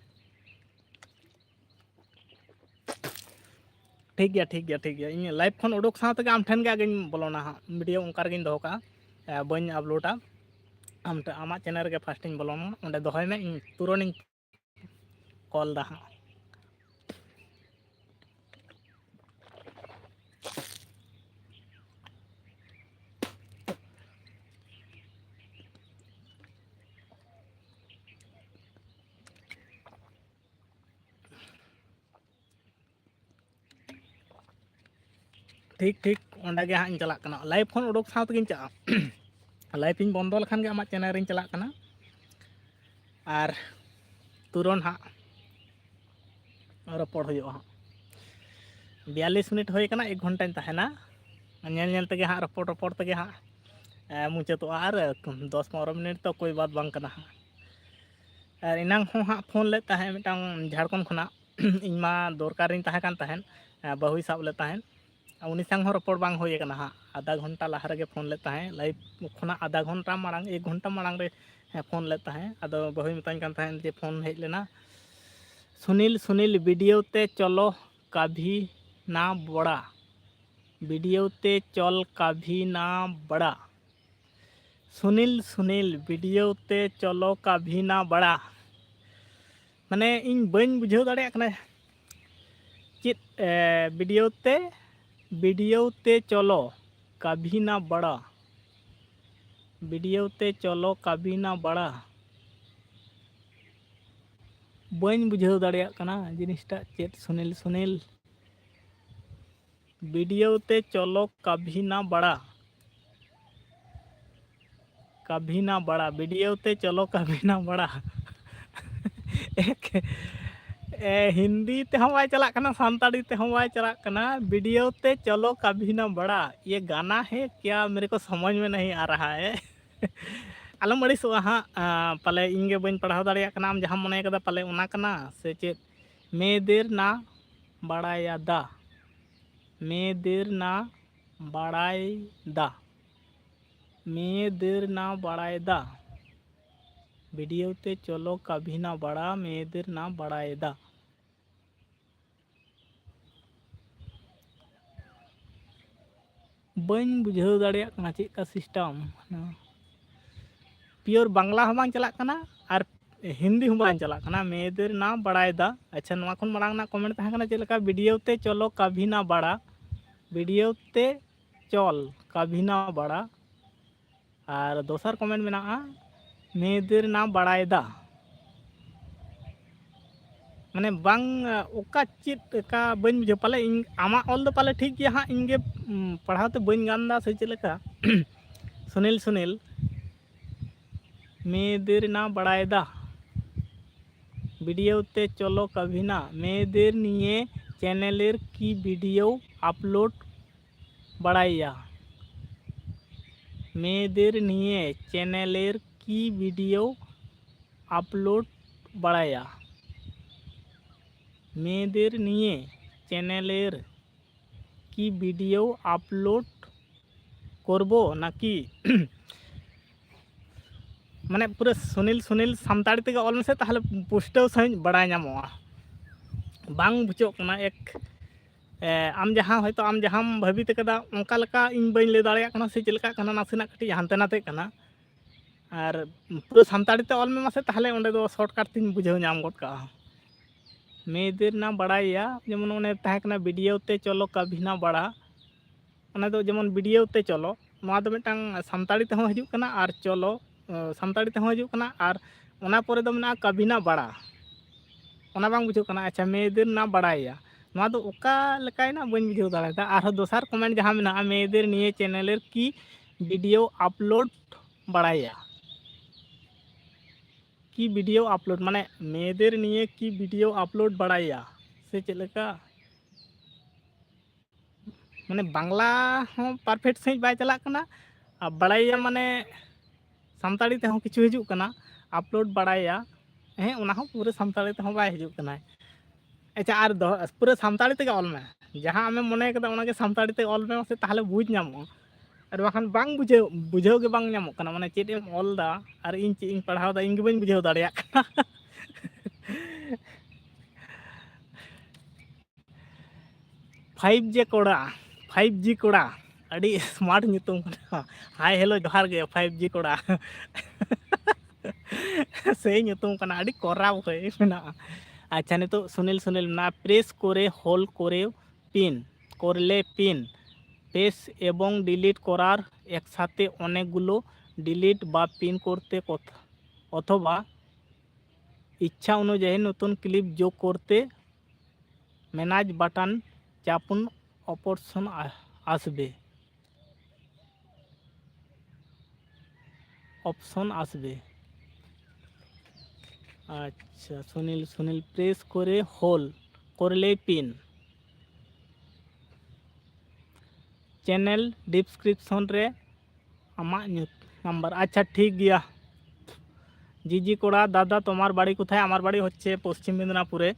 ठीक गया इन लाइव खन उडुक साथ के आम ठेन के आगे बोलोना हाँ वीडियो उनका रे दो का बन अपलोडा आम आमा चैनल रे फर्स्ट इन बोलोना ओंडे दोहय में इन तुरंत इन कॉल दा हाँ ठीक ओंडे गे हाँ चला कना लाइव खन उडुक साथ के चा लाइव इन बंद लखान गे आमा चैनल रे चला कना और तुरंत हाँ रपड़ हुयो हाँ 42 मिनट होय कना 1 घंटा इन तहना नेल तेगे हाँ रपड़ तेगे हाँ मुचातो और 10-15 मिनट तो कोई बात बांग कना हाँ और इनांग हो हाँ फोन ले ताहे मिटांग झारखंड खना इन मा दरकार इन ताहे कान ताहेन बहुई साब ले ताहेन उनी संग हो रपड़ बांग होय कना हाँ आधा घंटा लहा रे फोन ले ताहे लाइव खना आधा घंटा मांग 1 घंटा मांग रे फोन ले ताहे आदो बहुई मितान कान ताहेन जे फोन हेज लेना सुनील वीडियो ते चलो कभी ना बड़ा वीडियो ते चल कभी ना बड़ा सुनील वीडियो ते चलो कभी ना बड़ा माने इन बन बुझाव दाड़े कना चेत वीडियो ते चलो कभी ना बड़ा वीडियो ते चलो कभी ना बड़ा बन बुझाव दाड़े कना जिनिसटा चेत सुनील वीडियो ते चलो कभी ना बड़ा वीडियो ते चलो कभी ना बड़ा एक हिंदी ते हम वाई चला कना सांताड़ी ते हम वाई चला कना वीडियो ते चलो कभी ना बड़ा ये गाना है क्या मेरे को समझ में नहीं आ रहा है आलम अड़ी सो हाँ पाले इंगे बन पढ़ाव दाड़िया कना आम जहां मने कदा पाले उना कना से चेत मेदेर ना बड़ायदा मेदेर ना बड़ायदा वीडियो ते चलो कभी ना बड़ा मेदेर ना बड़ायदा बन बुझाव दाड़िया कना चेक का सिस्टम प्योर बांग्ला हम बांग चला कना और हिंदी हम बांग चला कना मेदेर ना बड़ायदा अच्छा नवा खन मांग ना कमेंट तहां कना चेक लका वीडियो ते चलो कभी ना बड़ा वीडियो ते चल कभी ना बड़ा और दोसर कमेंट मेनागा मेয়েদের না বাড়ায়দা माने बांग ओका चेत का बन बुझे पाले इन आमा ऑल दो पाले ठीक गया हाँ इनगे पढ़ाते बन गांदा से चलेका सुनील सुनील मेয়েদের না বাড়ায়দা ভিডিওতে চলো কভি না মেয়েদের নিয়ে চ্যানেলের কি ভিডিও আপলোড বাড়াইয়া মেয়েদের নিয়ে চ্যানেলের কি ভিডিও আপলোড বাড়াইয়া মেয়েদের নিয়ে চ্যানেলের কি ভিডিও আপলোড করব নাকি माने पूरे सुनील सुनील सामताड़ी तेगे ऑल में से ताहले पुष्टव सही बड़ाय नामोआ बांग बुझो कना एक आम जहाँ होयतो आम जहाँ भाभी तकदा उनका लका इन बइन ले दाड़िया कना से चलका कना नासेना कटी हानते नाते कना और पूरे सामताड़ी ते ऑल में मासे ताहले ओंडे दो शॉर्टकट तीन बुझाव नाम गड का मेয়েদের ना बड़ाया जेमन ओने ताहे कना वीडियो ते चलो कभी ना बड़ा ओने दो जेमन वीडियो ते चलो नोआ दो मिटांग सामताड़ी ते हो हिजुग कना और चलो सामताड़ी ते हो हिजुग कना और ओना परे दो मेना कभी ना बड़ा ओना बांग बुझो कना अच्छा मेয়েদের ना बड़ाया नोआ दो ओका लेकायना बन बुझाव दाड़ायदा और दोसर कमेंट जहाँ मेना मेয়েদের निये चैनलेर की वीडियो अपलोड बड़ाया की वीडियो अपलोड माने मेয়েদের নিয়ে কি ভিডিও আপলোড বাড়াইয়া সে চলেকা মানে বাংলা হ্যাঁ পারফেক্ট সহি বাই চালাক কানা আর বাড়াইয়া মানে সামতাড়ি তেহো কিছু হিজুগ কানা আপলোড বাড়াইয়া হ্যাঁ ওনা হ্যাঁ পুরো সামতাড়ি তেহো বাই হিজুগ কানা আচ্ছা আর পুরো সামতাড়ি তেগে অল মে যাহা আমি মনে কदा ওনাকে সামতাড়ি তে অল মে সে তাহলে বুঝ নামো और बाखान बांग बुझाव के बांग नामो कना माने चेद एम ऑल दा और इन चे इन पढ़ाव दा इन के बन बुझाव दाड़िया कना 5G कोड़ा 5G कोड़ा अड़ी स्मार्ट nyutum कना हाय हेलो जोहार गे 5G कोड़ा से nyutum कना अड़ी कोराव होय मेना अच्छा नितो सुनील सुनील ना प्रेस करे होल करे पिन करले पिन पेस एवं डिलीट करार एकसाथे अनेकगुलो डिलीट बा पिन करते अथवा इच्छा अनुयायी नतून क्लिप जोग करते मैनेज बाटन चापुन ऑप्शन आसबे अच्छा सुनील सुनील प्रेस करे होल करले पिन चैनल डिस्क्रिप्शन रे आमा नम्बर अच्छा ठीक गया जीजी कोड़ा दादा तुम्हार बाड़ी कोथाय आमार बाड़ी होच्छे पश्चिम मेदिनीपुरे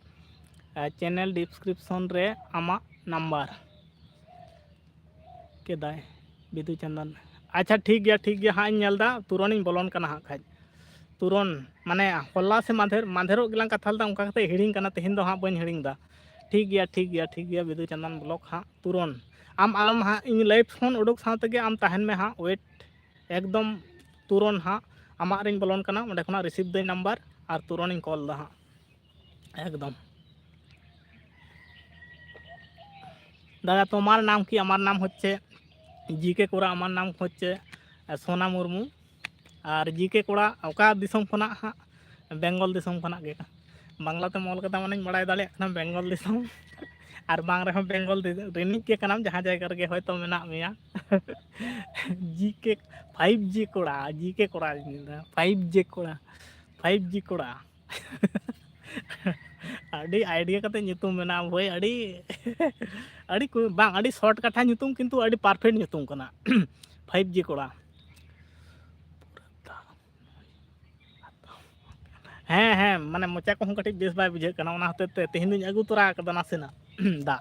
चैनल डिस्क्रिप्शन रे आमा नम्बर के दाय बिदु चंदन अच्छा ठीक गया हाँ नेलदा तुरन इन बोलन कना हाँ खाज तुरन माने हल्ला से माधेरो गिलां कथा लदा उनका कते हिड़िंग कना तेहेन दो हाँ बन हिड़िंग दा ठीक गया बिदु चंदन ब्लॉक हाँ तुरन आम आलम हाँ इन लाइव फोन उडुक साथे आम तहन में हाँ वेट एकदम तुरन हाँ आमार रिंग बोलन कना ओंडे खना रिसीव द नम्बर और तुरन इन कॉल दा हाँ एकदम दादा तुम्हार नाम की आमार नाम होच्छे जीके कोड़ा आमार नाम होच्छे सोना मुर्मू और जीके कोड़ा ओका दिसम खना हाँ बेंगल दिसम खना गे बांग्लाते मॉल कदा माने बड़ाय दाड़िया कना बेंगल दिसम और बांग रहे बेंगल रिनिक के कनाम जहाँ जगह रे होयतो मेना मिया जीके 5G कोड़ा जीके कोड़ा 5G कोड़ा अड़ी आइडिया कते nyutum मेना भाई अड़ी अड़ी बांग अड़ी शॉर्ट कथा nyutum किंतु अड़ी परफेक्ट nyutum कना 5G कोड़ा हाँ माने मोचा को कटी बेस बाय बुझे कना ओना हते तेहिन दिन अगु तोरा कदा नासेना दा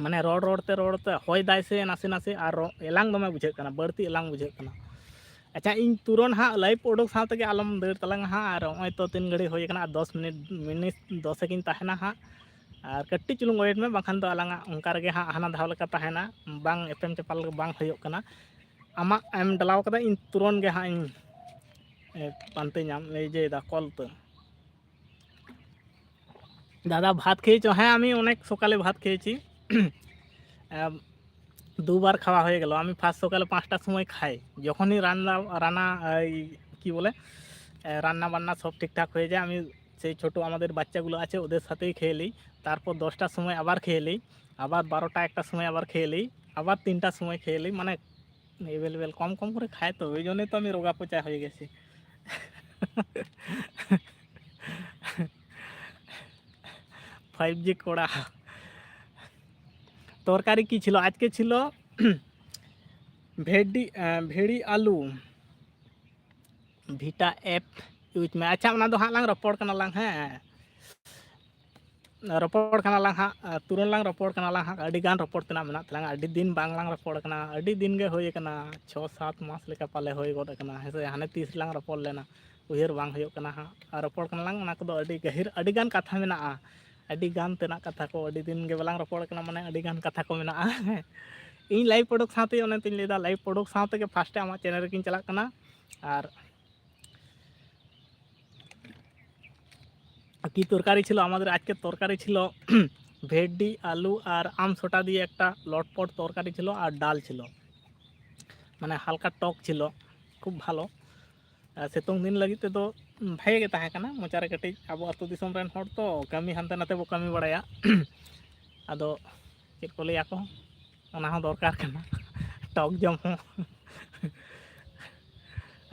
माने रोडते होय दाय से नासे नासे और एलांग दमे बुझे कना बड़ती एलांग बुझे कना अच्छा इन तुरन हाँ लाइव उडुक साथ के आलम दर तलांग हाँ और ओय तो 3 घड़ी होय कना 10 मिनट 10 सेकंड तहना हाँ और कट्टी चुलुंग वेट में बाखान तो आलांगा उनका रगे हाँ हाना धाव लका तहना बांग एफएम चपाल बांग होय कना आमा एम डलाव कदा इन तुरन गे हाँ इन पानते नाम जे दा कल तो दादा भात खेয়েছো हाँ आमी अनेक सकाले भात खेয়েছি দুবার খাওয়া হয়ে গেল। আমি ফার্স্ট সকালে 5টার সময় খাই। যখনই রান্না এই কি বলে রান্না বান্না সব ঠিকঠাক হয়ে যায়, আমি সেই ছোট আমাদের বাচ্চাগুলো আছে ওদের সাথেই খেয়ে নিই। তারপর 10টার সময় আবার খেয়ে নিই, আবার 12টা 1টার সময় আবার খেয়ে নিই, আবার 3টার সময় খেয়ে নিই। মানে এভেলেবেল কম কম করে খাই, তো ওই জন্যই তো আমি রোগা পচা হয়ে গেছি। 5G কড়া। তরকারি কি ছিল আজকে? ছিল ভেড়ি আলু ভিटा ऐप यूज में। अच्छा ओना दो हां लांग रपड़ कना लांग हैं, रपड़ कना लांग हां तुरंत लांग रपड़ कना लांग हां अडी गान रपड़ तना मेना तलांग अडी दिन बांग लांग रपड़ कना अडी दिन गे होय कना 6-7 मास लेका पाले होय गड कना हेसे हाने 30 लांग रपड़ लेना उहेर बांग होय कना हां रपड़ कना लांग ओना कोदो अडी गहिर अडी गान कथा मेना अडी गान तेना कथा को अडी दिन गे बालांग रपड़ कना माने अडी गान कथा को मेना इन लाइव प्रोडक्ट साथे ओने तिन लेदा लाइव प्रोडक्ट साथे के फर्स्ट आमा चैनल रे किन चला कना और কি তরকারি ছিল আমাদের আজকে? তরকারি ছিল ভেন্ডি আলু আর আমসোটা দিয়ে একটা লটপট তরকারি ছিল, আর ডাল ছিল, মানে হালকা টক ছিল, খুব ভালো। সিতোং দিন লাগি তেদো ভাগে গে তাহে কানা মোচারে কাটিজ আবো আতো দিসম রেন হড় তো কামি হানতে নাতে বো কামি বাড়াया আদো चेद को लैया को ओना हो दरकार काना टक जम हो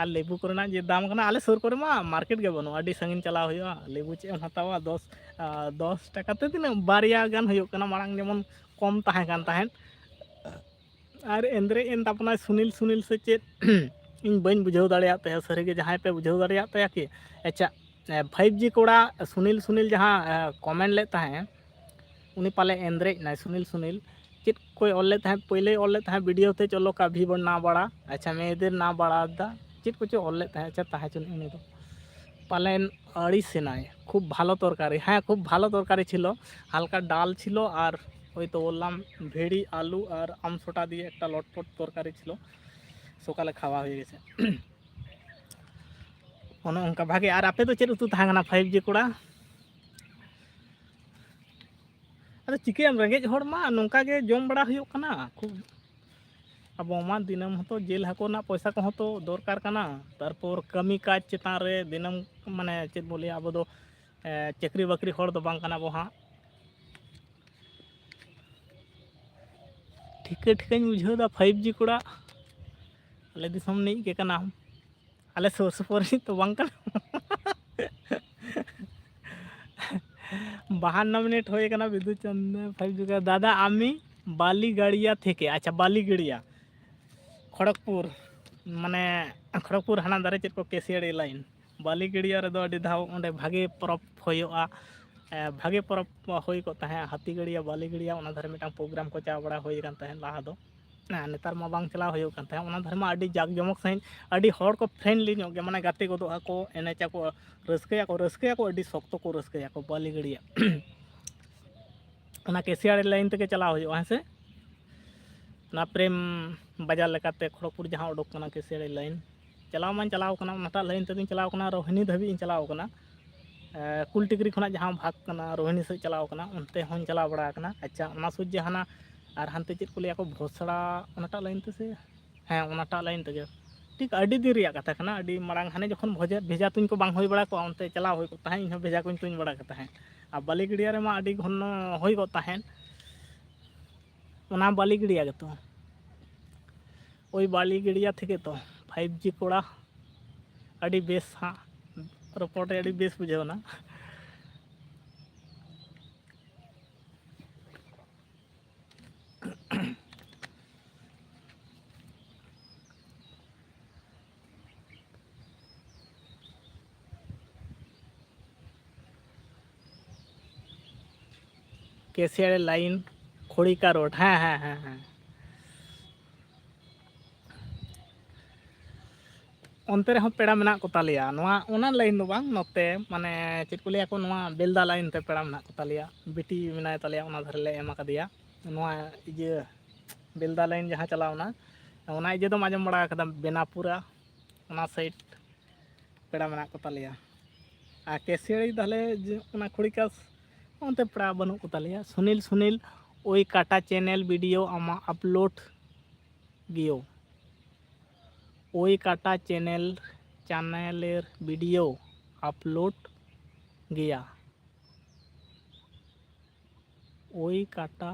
আর লেবু করেনা যে দাম কানা আলে সুর করে মা মার্কেট গে বনো আডি সাঙ্গিন চালাও হইয়া লেবু চে এম হাতাওয়া 10 টাকাতে তিনা বারিয়া গান হইও কানা মারাং যেমন কম তাহে কান তাহেন আর এন্দ্রে এন তাপনা सुनील से चेद इन बन बुझाव दाड़िया ते सरी गे जहां पे बुझाव दाड़िया ते कि अच्छा 5G कोड़ा सुनील जहां कमेंट लेता है उनी पाले एंद्रे ना सुनील चेद कोई ऑल लेता है पहले ऑल लेता है वीडियो ते चलो कभी बन ना बड़ा अच्छा मैं इधर ना बड़ा दा चेद कुछ ऑल लेता है अच्छा ताहे चुन उनी तो पालेन अड़ी सेनाय खूब भालो तरकारी हाँ खूब भालो तरकारी छिलो हालका डाल छिलो और ওই তো বললাম ভেড়ি আলু আর আমসোটা দিয়ে একটা লটপট তরকারি ছিল সকালে খাওয়া হয়ে গেছে অন অঙ্কা ভাগে আর আপে তো চেদ উতু তাহা কানা 5G কোড়া আরে চিকেন রেঙ্গেজ হড় মা নঙ্কা গে জম বড়া হুয়ুগ কানা খুব अब मा दिनम हतो जेल हको ना पैसा को हतो दरकार काना तारपर कमी काज चेतान रे दिनम माने चेद बोले अब दो चाकरी बाकरी हड़ दो बांग काना बो हाँ ठिका बुझाव दा 5G कोड़ा आले दिसम नहीं के काना आले सुर सुपर तो बांग काना 52 मिनट होए काना विद्यु चंद 5G का दादा आमी बालीगड़िया थेके अच्छा बालीगड़िया खड़गपुर माने खड़गपुर हाना दारे चेद को केसियाड़ी लाइन बालीगड़िया रे दो अडी धाव ओंडे भागे परब होयोआ भागे परब होय को ताहे हाथीगड़िया बालीगड़िया ओना धारे मिटांग प्रोग्राम को चा बड़ा होय कान ताहे लाहा दो नेतार मा बांग चला होयो कान ताहे ओना धारे मा अडी जाक जमक सहिन अडी हड़ को फ्रेंडली गे माने गाते को दो को एनेचा को रस्कया को अडी सख्त को रस्कया को बालीगड़िया ओना केसियाड़ी लाइन तक चला होयो हेसे ना प्रेम बाजार लेकाते खड़गपुर जहाँ उडोक कना केसियाड़ी लाइन चलाव मान चलाव कना ओनाटा लाइन तेदिन चलाव कना रोहिणी धाबी इन चलाव कना कुल टिकरी खना जहाँ भाग कना रोहिणी से चलाव कना उनते हों चलाव बड़ा कना अच्छा ओना सुज हाना और हानते चेद को लिया को भोसड़ा ओनाटा लाइन ते से हाँ ओनाटा लाइन तगे ठीक अडी दिन रिया कथा कना अडी मारांग हाने जखन भेजा तुñ को बांग होय बड़ा को उनते चलाव होय को ताहे इन भेजा को तुñ बड़ा कथा है आ बालीगड़िया रे मा अडी घन होय को ताहेन ओना बालीगड़िया गे तो ওই বালিগড়িয়া থেকে তো 5G কোড়া আডি বেশ हाँ রপটে আডি বেশ বুঝাও না केसियाड़ी लाइन खड़िका रोड हाँ हाँ हाँ हाँ onte rehon peda mena ko talia noa ona lain do bang note mane chit ko liya ko noa belda lain te peda mena ko talia biti menai talia ona dhare le ema kadiya noa ije belda lain jaha chalawna ona ije do majam bada kada benapura ona side peda mena ko talia a केसियाड़ी dhale ona khurikas onte peda banu ko talia Sunil ओई काटा channel video आमा upload গিয়েও ওই কাটা চ্যানেলের video upload গিয়া ওই কাটা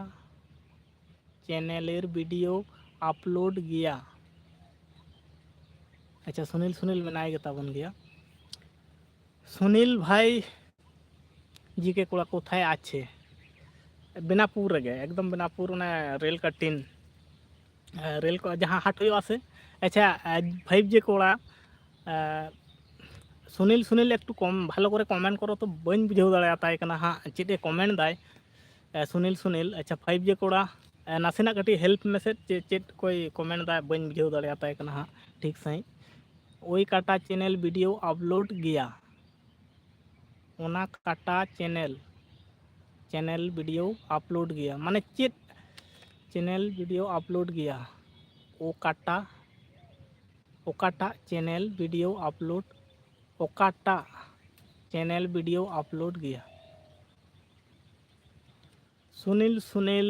চ্যানেলের ভিডিও আপलोड गया। अच्छा सुनील सुनील मेनाय गे ताबन गया। सुनील भाई जी के कोड़ा कोथाय आछे बेनापुर रेगे एकदम बेनापुर उन्हें रेल का टीन रेल को जहाँ हाट हुई आसे। अच्छा 5G कोड़ा सुनील सुनील एकटू कम भालो करे कमेंट करो तो बन बुझाव दाड़ेयाताय कना हाँ चेदे कमेंट दाय सुनील सुनील। अच्छा 5G कोड़ा नासेना कटी हेल्प मैसेज चेद कोई कमेंट दाय बन बुझाव दाड़ेयाताय कना हाँ ठीक सही। ওই কাটা চ্যানেল ভিডিও আপলোড গিয়া ওনা কাটা চ্যানেল ভিডিও আপলোড গিয়া মানে चेद চ্যানেল ভিডিও আপলোড গিয়া ওকাটা চ্যানেল ভিডিও আপলোড ওকাটা চ্যানেল ভিডিও আপলোড গিয়া সুনীল সুনীল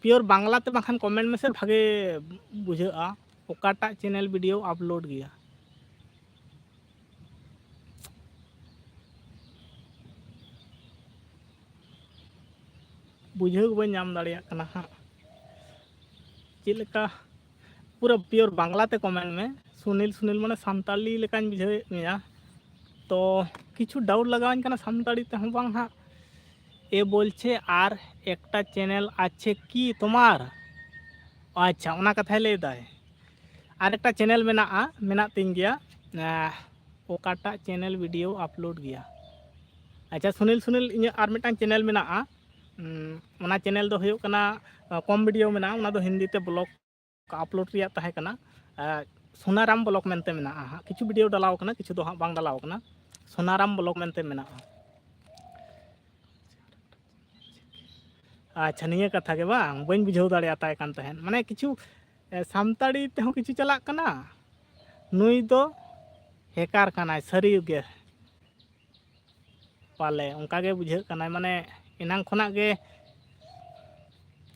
পিওর বাংলাতে বাখান কমেন্ট মেসেজ ভাগে বুঝাগা ওকাটা চ্যানেল ভিডিও আপলোড গিয়া बुझे बन नाम दाड़िया कना हाँ चेदलेका पूरा प्योर बांग्लाते कमेंट में सुनील सुनील माने सानताली लेकान बुझे मेया तो किछु डाउट लगावान कना सानताली ते हम बांग हाँ ए बोलछे आर एकटा चैनल आछे कि तोमार अच्छा ओना कथाय लay दाय आर एकटा चैनल मेना तीन गया ओकाटा चैनल वीडियो अपलोड गया। अच्छा सुनील सुनील इᱧ आर मिटांग चैनल मेना ओना चैनल दो हुयो कना कम वीडियो मेना ओना दो हिंदी ते ब्लॉग अपलोड रिया ताहे कना सोनाराम ब्लॉग मेनते मेना हाँ किछु वीडियो डालाव कना किछु दो हाँ बांग डालाव कना सोनाराम ब्लॉग मेनते मेना। अच्छा निये कथा के बांग बन बुझाव दाड़ेयाताय कान तहेन माने किछु सामताड़ी तेहो किछु चलाक कना नुई दो हेकार कनाय सारी गे पाले उनका गे बुझे कनाय माने इनांग खोना गे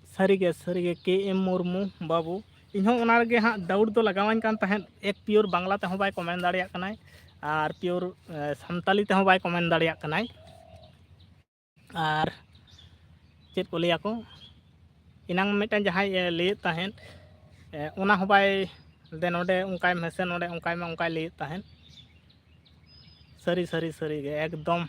सारी गे के एम मुर्मू बाबू इन ओना गे हाँ डाउट दो लगावान कान तहेन एक प्योर बांग्ला ते बाय कमेंट दाड़िया कनाय आर प्योर सानताली ते बाय कमेंट दाड़िया कनाय आर चेद को लिया को इनांग मिटान जहां लय तहेन ओना हो बाय दे नोडे उनकाय मेसे नोडे उनकाय में उनकाय लय तहेन सारी सारी सारी गे एकदम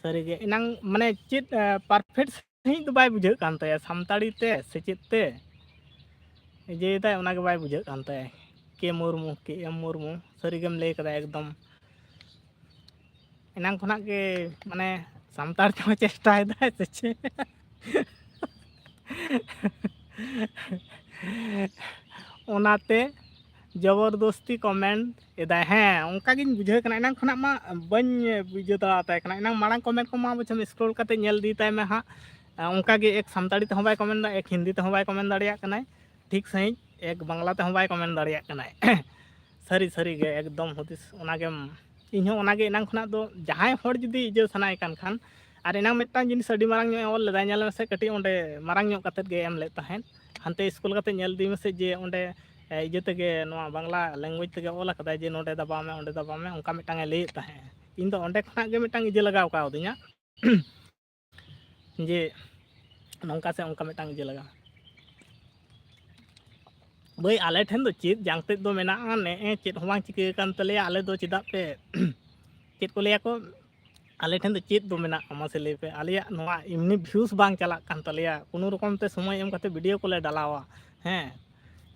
सारी गे इनांग माने चेद परफेक्ट सही तो बाय बुझे कान ताया सामताड़ी ते से चेद ते जे दाय ओना गे बाय बुझे कान ताया के एम मुर्मू सारी गेम लय कदा एकदम इनांग खोना के माने सामताड़ ते चेष्टाय दाय से चे ओनाते जबरदस्ती कमेंट एदा हाँ उनका गिन बुझे कना इनांग खोना मा बन बुझे दाड़ाताय कना इनांग मांग कमेंट को मा बचम स्क्रॉल करते नेल दी ताय में हाँ उनका गे एक सामताड़ी ते बाय कमेंट दा एक हिंदी ते बाय कमेंट दाड़िया कनाय ठीक सही एक बांग्ला ते बाय कमेंट दाड़िया कनाय सारी सारी गे एकदम हदिस ओना गे इन ओना गे इनांग खोना दो जहां हर जुदी इजे सनाय कान खान आर इनांग मिटान जिनिस अडी मारांग ऑल लेदा नेल मेसे कटी ओंडे मारांग ᱧᱚᱜ कते गे एम ले तहेन हानते स्कूल कते नेल दी मेसे जे ओंडे इजे तेगे नोआ बांग्ला लैंग्वेज तेगे ऑल कदा जे नोडे दबाव में ओंडे दबाव में उनका मिटांग ले तहेन इन दो ओंडे खना गे मिटांग इजे लगाव का दिया जे नौका से उनका मिटांग इजे लगा भाई आले ठेन दो चेद जांगते दो मेना ने चेद हो बांग चिके कान तले आले दो चिदा पे चेद को लेया को आले ठेन दो चेद दो मेना मासे ले पे आलिया नोआ इमनी व्यूज बांग चला कान तलेया कोनो रकम ते समय एम कते वीडियो को ले डालावा हैं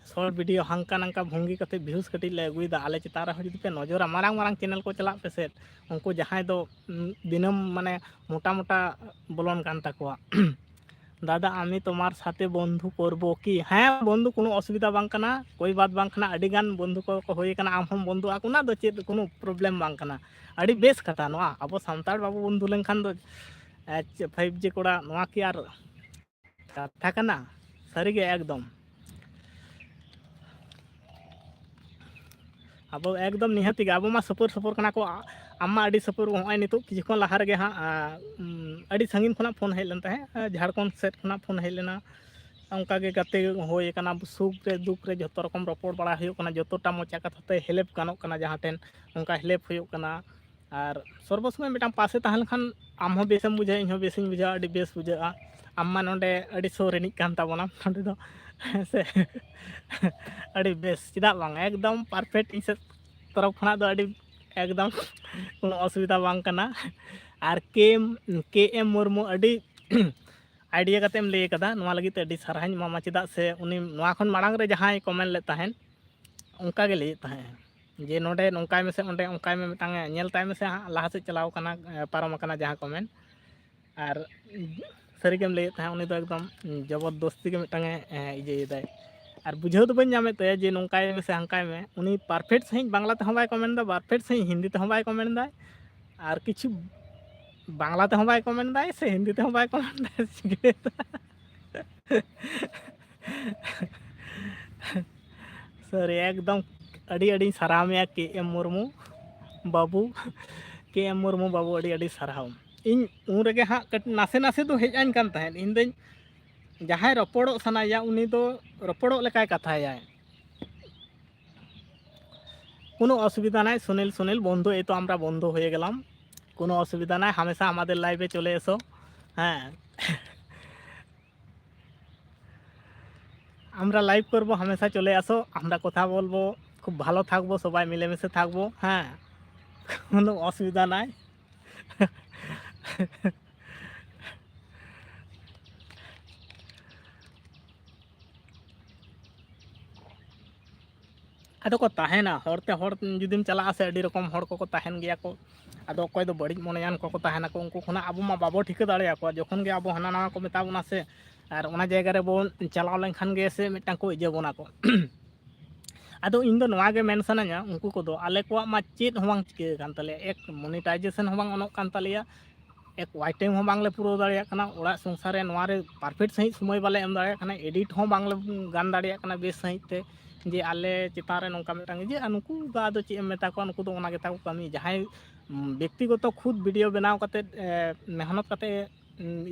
शॉर्ट वीडियो हंका नंका भंगी कते व्यूज कटी ले अगुइदा आले चितारा हो जुदी पे नजरा मारांग मारांग चैनल को चला पे सेट उनको जहां दो दिनम माने मोटा मोटा बोलन कान ताकोआ दादा आमी तुम्हार साथे बंधु करबो कि हाँ बंधु कोनो असुविधा बांग कना कोई बात बांग कना अडी गान बंधु को होय कना आम हम बंधु आकुना दो चेद कोनो प्रॉब्लम बांग कना अडी बेस कथा नोआ अब सानताड़ बाबू बंधु लेनखान दो 5G कोड़ा नोआ कि आर कथा कना सारी गे एकदम अब एकदम निहाती गे अब मा सपोर सपोर कना को आमा अडी सपोर होय नितो किछुखन लाहा रे हाँ अडी संगीन खना फोन हेज लेन ताहे झारखंड सेट खना फोन हेज लेना ᱚᱱᱠᱟ ᱜᱮ ᱜᱟᱛᱮ ᱦᱩᱭ ᱟᱠᱟᱱᱟ ᱥᱩᱠ ᱨᱮ ᱫᱩᱠ ᱨᱮ ᱡᱚᱛᱚ ᱨᱚᱠᱚᱢ ᱨᱚᱯᱚᱲ ᱵᱟᱲᱟ ᱦᱩᱭᱩᱜ ᱠᱟᱱᱟ ᱡᱚᱛᱚᱴᱟ ᱢᱚᱪᱟ ᱠᱟᱛᱷᱟ ᱛᱮ ᱦᱮᱞᱮᱯ ᱜᱟᱱᱚᱜ ᱠᱟᱱᱟ ᱡᱟᱦᱟᱸ ᱴᱷᱮᱱ ᱚᱱᱠᱟ ᱦᱮᱞᱮᱯ ᱦᱩᱭᱩᱜ ᱠᱟᱱᱟ ᱟᱨ ᱥᱚᱨᱵᱚ ᱥᱚᱢᱚᱭ ᱢᱤᱫᱴᱟᱝ ᱯᱟᱥᱮ ᱛᱟᱦᱮᱸ ᱞᱮᱱᱠᱷᱟᱱ ᱟᱢ ᱦᱚᱸ ᱵᱮᱥᱮᱢ ᱵᱩᱡᱷᱟᱹᱣᱟ ᱤᱧ ᱦᱚᱸ ᱵᱮᱥᱤᱧ ᱵᱩᱡᱷᱟᱹᱣᱟ ᱟᱹᱰᱤ ᱵᱮᱥ ᱵᱩᱡᱷᱟᱹᱜᱼᱟ ᱟᱢ ᱢᱟ ᱱᱚᱰᱮ ᱟᱹᱰᱤ ᱥᱳ ᱨᱤᱱᱤᱡ ᱠᱟᱱ ᱛᱟᱵᱚᱱᱟᱢ ᱱᱚᱰᱮ ᱫᱚ ᱦᱮᱸᱥᱮ ᱟᱹᱰᱤ ᱵᱮᱥ ᱪᱮᱫᱟᱜ ᱵᱟᱝ ᱮᱠᱫᱚᱢ ᱯᱟᱨᱯᱷᱮᱠᱴ ᱤᱧ ᱥᱮᱫ ᱛᱚᱨᱚᱯ ᱠᱷᱚᱱᱟᱜ ᱫᱚ ᱟᱹᱰᱤ ᱮᱠᱫᱚᱢ কোনো অসুবিধা ᱵᱟᱝ ᱠᱟᱱᱟ ᱟᱨ কে এম মুর্মু ᱟᱹᱰᱤ আইডিয়া ᱠᱟᱛᱮᱢ ᱞᱟᱹᱭ ᱟᱠᱟᱫᱟ ᱱᱚᱣᱟ ᱞᱟᱹᱜᱤᱫ ᱛᱮ ᱟᱹᱰᱤ ᱥᱟᱨᱦᱟᱣᱤᱧ ᱮᱢᱟᱢᱟ ᱪᱮᱫᱟᱜ ᱥᱮ ᱩᱱᱤ ᱱᱚᱣᱟ ᱠᱷᱚᱱ ᱢᱟᱲᱟᱝ ᱨᱮ ᱡᱟᱦᱟᱸᱭ ᱠᱚᱢᱮᱱᱴ ᱞᱮᱫ ᱛᱟᱦᱮᱱ ᱚᱱᱠᱟ ᱜᱮ ᱞᱟᱹᱭᱮᱫ ᱛᱟᱦᱮᱸ ᱡᱮ ᱱᱚᱰᱮ ᱱᱚᱝᱠᱟᱭ ᱢᱮᱥᱮ ᱚᱸᱰᱮ ᱚᱱᱠᱟᱭ ᱢᱮ ᱢᱤᱫᱴᱟᱝ ᱧᱮᱞ ᱛᱟᱭ ᱢᱮᱥᱮ ᱦᱟᱸᱜ ᱞᱟᱦᱟ ᱥᱮᱫ ᱪᱟᱞᱟᱣ ᱟᱠᱟᱱᱟ ᱯᱟᱨᱚᱢ ᱟᱠᱟᱱᱟ ᱡᱟᱦᱟᱸ ᱠᱚᱢᱮᱱᱴ ᱟᱨ ᱥᱟᱹᱨᱤᱜᱮᱢ ᱞᱟᱹᱭᱮᱫ ᱛᱟᱦᱮᱸ ᱩᱱᱤ ᱫᱚ ᱮᱠᱫᱚᱢ ᱡᱚᱵᱚᱨᱫᱚᱥᱛᱤ ᱜᱮ ᱢᱤᱫᱴᱟᱝ ᱤᱭᱟᱹᱭᱮᱫᱟᱭ ᱟᱨ ᱵᱩᱡᱷᱟᱹᱣ ᱫᱚ ᱵᱟᱹᱧ ᱧᱟᱢᱮᱫ ᱛᱟᱭᱟ ᱡᱮ ᱱᱚᱝᱠᱟᱭ ᱢᱮ ᱥᱮ ᱦᱟᱱᱠᱟᱭ ᱢᱮ ᱩᱱᱤ ᱯᱟᱨᱯᱷᱮᱠᱴ ᱥᱟᱺᱦᱤᱡ ᱵᱟᱝᱞᱟ ᱛᱮᱦᱚᱸ ᱵᱟᱭ ᱠᱚᱢᱮᱱᱴ ᱮᱫᱟ ᱯᱟᱨᱯᱷᱮᱠᱴ ᱥᱟᱺᱦᱤᱡ ᱦᱤᱱᱫᱤ ᱛᱮᱦᱚᱸ ᱵᱟᱭ ᱠᱚᱢᱮᱱᱴ ᱮᱫᱟ ᱟᱨ ᱠᱤᱪᱷᱩ বাংলা তেহᱚᱸ বাই কমেন্ট দায় সে হিন্দি তেহᱚᱸ বাই কমেন্ট দায় চিকাᱹᱭᱮᱫᱟ ᱥᱟᱹᱨᱤ ᱮᱠᱫᱚᱢ ᱟᱹᱰᱤ ᱟᱹᱰᱤᱧ ᱥᱟᱨᱦᱟᱣ ᱢᱮᱭᱟ কে এম মুর্মু ᱵᱟᱹᱵᱩ কে এম মুর্মু ᱵᱟᱹᱵᱩ ᱟᱹᱰᱤ ᱟᱹᱰᱤ ᱥᱟᱨᱦᱟᱣ ᱤᱧ ᱩᱱ ᱨᱮᱜᱮ ᱦᱟᱸᱜ ᱱᱟᱥᱮ ᱱᱟᱥᱮ ᱫᱚ ᱦᱮᱡ ᱟᱹᱧ ᱠᱟᱱ ᱛᱟᱦᱮᱸᱫ ᱤᱧ ᱫᱚᱧ ᱡᱟᱦᱟᱸᱭ ᱨᱚᱯᱚᱲᱚᱜ ᱥᱟᱱᱟᱭᱮᱭᱟ ᱩᱱᱤ ᱫᱚ ᱨᱚᱯᱚᱲᱚᱜ লেᱠᱟᱭ কথায় কোনো অসুবিধা নাই সুনীল বন্ধু এই তো আমরা বন্ধু হয়ে গেলাম কোনো অসুবিধা নাই হামেশা আমাদের লাইভে চলে এসো হ্যাঁ আমরা লাইভ করব হামেশা চলে আসো আমরা কথা বলবো খুব ভালো থাকবো সবাই মিলেমিশে থাকবো হ্যাঁ কোনো অসুবিধা নাই ᱟᱫᱚ ᱠᱚ ᱛᱟᱦᱮᱱᱟ ᱦᱚᱲᱛᱮ ᱦᱚᱲ ᱡᱩᱫᱤᱢ ᱪᱟᱞᱟᱜᱼᱟ ᱥᱮ ᱟᱹᱰᱤ ᱨᱚᱠᱚᱢ ᱦᱚᱲ ᱠᱚᱠᱚ ᱛᱟᱦᱮᱱ ᱜᱮᱭᱟ ᱠᱚ ᱟᱫᱚ ᱚᱠᱚᱭ ᱫᱚ ᱵᱟᱹᱲᱤᱡ ᱢᱚᱱᱮᱭᱟᱱ ᱠᱚᱠᱚ ᱛᱟᱦᱮᱱᱟᱠᱚ ᱩᱱᱠᱩ ᱠᱷᱚᱱᱟᱜ ᱟᱵᱚ ᱢᱟ ᱵᱟᱵᱚ ᱴᱷᱤᱠᱟᱹ ᱫᱟᱲᱮᱭᱟᱠᱚᱣᱟ ᱡᱚᱠᱷᱚᱱ ᱜᱮ ᱟᱵᱚ ᱦᱟᱱᱟ ᱱᱟᱣᱟ ᱠᱚ ᱢᱮᱛᱟ ᱵᱚᱱᱟ ᱥᱮ ᱟᱨ ᱚᱱᱟ ᱡᱟᱭᱜᱟ ᱨᱮᱵᱚᱱ ᱪᱟᱞᱟᱣ ᱞᱮᱱᱠᱷᱟᱱ ᱜᱮ ᱥᱮ ᱢᱤᱫᱴᱟᱝ ᱠᱚ ᱤᱭᱟᱹ ᱵᱚᱱᱟ ᱠᱚ ᱟᱫᱚ ᱤᱧ ᱫᱚ ᱱᱚᱣᱟ ᱜᱮ ᱢᱮᱱ ᱥᱟᱱᱟᱧᱟ ᱩᱱᱠᱩ ᱠᱚᱫᱚ ᱟᱞᱮ ᱠᱚᱣᱟᱜ ᱢᱟ ᱪᱮᱫ ᱦᱚᱸ ᱵᱟᱝ ᱪᱤᱠᱟᱹ ᱠᱟᱱ ᱛᱟᱞᱮᱭᱟ ᱮᱠ ᱢᱚᱱᱤᱴᱟইᱡᱮᱥᱚᱱ ᱦᱚᱸ ᱵᱟᱝ ᱚᱱᱚᱜ ᱠᱟᱱ ᱛᱟᱞᱮᱭᱟ ᱮᱠ ᱳয়াই ᱴᱟইᱢ ᱦᱚᱸ ᱵᱟᱝᱞᱮ ᱯᱩᱨᱟᱹᱣ ᱫᱟᱲᱮᱭᱟᱜ ᱠᱟᱱᱟ ᱚᱲᱟᱜ ᱥᱚᱝᱥᱟᱨ ᱨᱮ ᱱᱚᱣᱟ ᱨᱮ ᱯᱟᱨᱯᱷᱮᱠᱴ ᱥᱟᱺᱦᱤᱡ ᱥᱚᱢᱚᱭ ᱵᱟᱞᱮ ᱮᱢ ᱫᱟᱲᱮᱭᱟᱜ ᱠᱟᱱᱟ ᱮᱰᱤᱴ ᱦᱚᱸ ᱵᱟᱝᱞᱮ ᱜᱟᱱ ᱫᱟᱲᱮᱭᱟᱜ ᱠᱟᱱᱟ ᱵᱮᱥ ᱥᱟᱺᱦᱤᱡ ᱛᱮ ᱡᱮ ᱟᱞᱮ ᱪᱮᱛᱟᱱ ᱨᱮ ᱱᱚᱝᱠᱟ ᱢᱤᱫᱴᱟᱝ ᱡᱮ ᱱᱩᱠᱩ ᱫᱚ ᱟᱫᱚ ᱪᱮᱫ ᱮᱢ ᱢᱮᱛᱟ ᱠᱚᱣᱟ ᱱᱩᱠᱩ ᱫᱚ ᱚᱱᱟ ᱜᱮᱛᱟ ᱠᱚ ᱠᱟᱹᱢᱤ ᱡᱟᱦᱟᱸᱭ ᱵᱮᱠᱛᱤᱜᱚᱛᱚ ᱠᱷᱩᱫ ᱵᱷᱤᱰᱤᱭᱳ ᱵᱮᱱᱟᱣ ᱠᱟᱛᱮᱫ ᱢᱮᱦᱱᱚᱛ ᱠᱟᱛᱮᱫ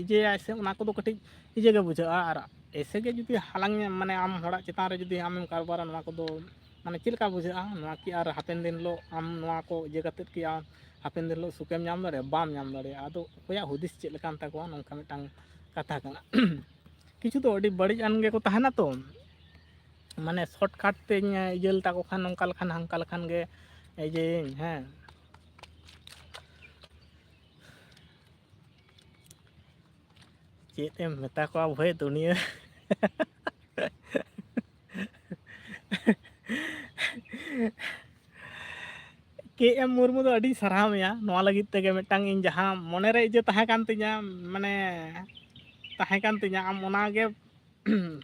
ᱤᱭᱟᱹᱭᱟᱭ ᱥᱮ ᱚᱱᱟ ᱠᱚᱫᱚ ᱠᱟᱹᱴᱤᱡ ᱤᱭᱟᱹ ᱜᱮ ᱵᱩᱡᱷᱟᱹᱜᱼᱟ ᱟᱨ ᱮᱥᱮ ᱜᱮ ᱡᱩᱫᱤ ᱦᱟᱞᱟᱝ ᱢᱟᱱᱮ ᱟᱢ ᱦᱚᱲᱟᱜ ᱪᱮᱛᱟᱱ ᱨᱮ ᱡᱩᱫᱤ ᱟᱢᱮᱢ ᱠᱟᱨᱵᱟᱨᱟ ᱱᱚᱣᱟ ᱠᱚᱫᱚ ᱢᱟᱱᱮ ᱪᱮᱫ ᱞᱮᱠᱟ ᱵᱩᱡᱷᱟᱹᱜᱼᱟ ᱱᱚᱣᱟ ᱠᱤ ᱟᱨ ᱦᱟᱯᱮᱱ ᱫᱤᱱ ᱦᱤᱞᱳᱜ ᱟᱢ ᱱᱚᱣᱟ ᱠᱚ ᱤᱭᱟᱹ ᱠᱟᱛᱮᱫ ᱠᱤ ᱟᱢ ᱦᱟᱯᱮᱱ ᱫᱤᱱ ᱦᱤᱞᱳᱜ ᱥᱩᱠᱮᱢ ᱧᱟᱢ ᱫᱟᱲᱮᱭᱟᱜᱼᱟ ᱵᱟᱢ ᱧᱟᱢ ᱫᱟᱲᱮᱭᱟᱜᱼᱟ ᱟᱫᱚ ᱚᱠᱚᱭᱟᱜ ᱦᱩᱫᱤᱥ ᱪᱮᱫ ᱞᱮᱠᱟᱱ ᱛᱟᱠᱚᱣᱟ ᱱᱚᱝᱠᱟ ᱢᱤᱫᱴᱟᱝ ᱠᱟᱛᱷᱟ ᱠᱟᱱᱟ ᱠᱤᱪᱷᱩ ᱫᱚ ᱟᱹᱰᱤ ᱵᱟᱹᱲᱤᱡ ᱟᱱ ᱜᱮᱠᱚ ᱛᱟᱦᱮᱱᱟ ᱛᱚ ᱢᱟᱱᱮ ᱥᱚᱨᱴᱠᱟᱴ ᱛᱮᱧ ᱤᱭᱟᱹ ᱞᱮᱛᱟ ᱠᱚ ᱠᱷᱟᱱ ᱱᱚᱝᱠᱟ ᱞᱮᱠᱷᱟᱱ ᱦᱟᱱᱠᱟ ᱞᱮᱠᱷᱟᱱ ᱜᱮ ᱤᱭᱟᱹᱭᱟᱹᱧ ᱦᱮᱸ ᱪᱮᱫ ᱮᱢ ᱢᱮᱛᱟ ᱠᱚᱣᱟ ᱵᱷᱟᱹᱭ ᱫᱩᱱᱤᱭᱟᱹ কে এম মুর্মু ᱫᱚ ᱟᱹᱰᱤ ᱥᱟᱨᱦᱟᱣ ᱢᱮᱭᱟ ᱱᱚᱣᱟ ᱞᱟᱹᱜᱤᱫ ᱛᱮᱜᱮ ᱢᱤᱫᱴᱟᱝ ᱤᱧ ᱡᱟᱦᱟᱸ ᱢᱚᱱᱮᱨᱮ ᱤᱭᱟᱹ ᱛᱟᱦᱮᱸ ᱠᱟᱱ ᱛᱤᱧᱟᱹ ᱢᱟᱱᱮ ᱛᱟᱦᱮᱸ ᱠᱟᱱ ᱛᱤᱧᱟᱹ ᱟᱢ ᱚᱱᱟᱜᱮ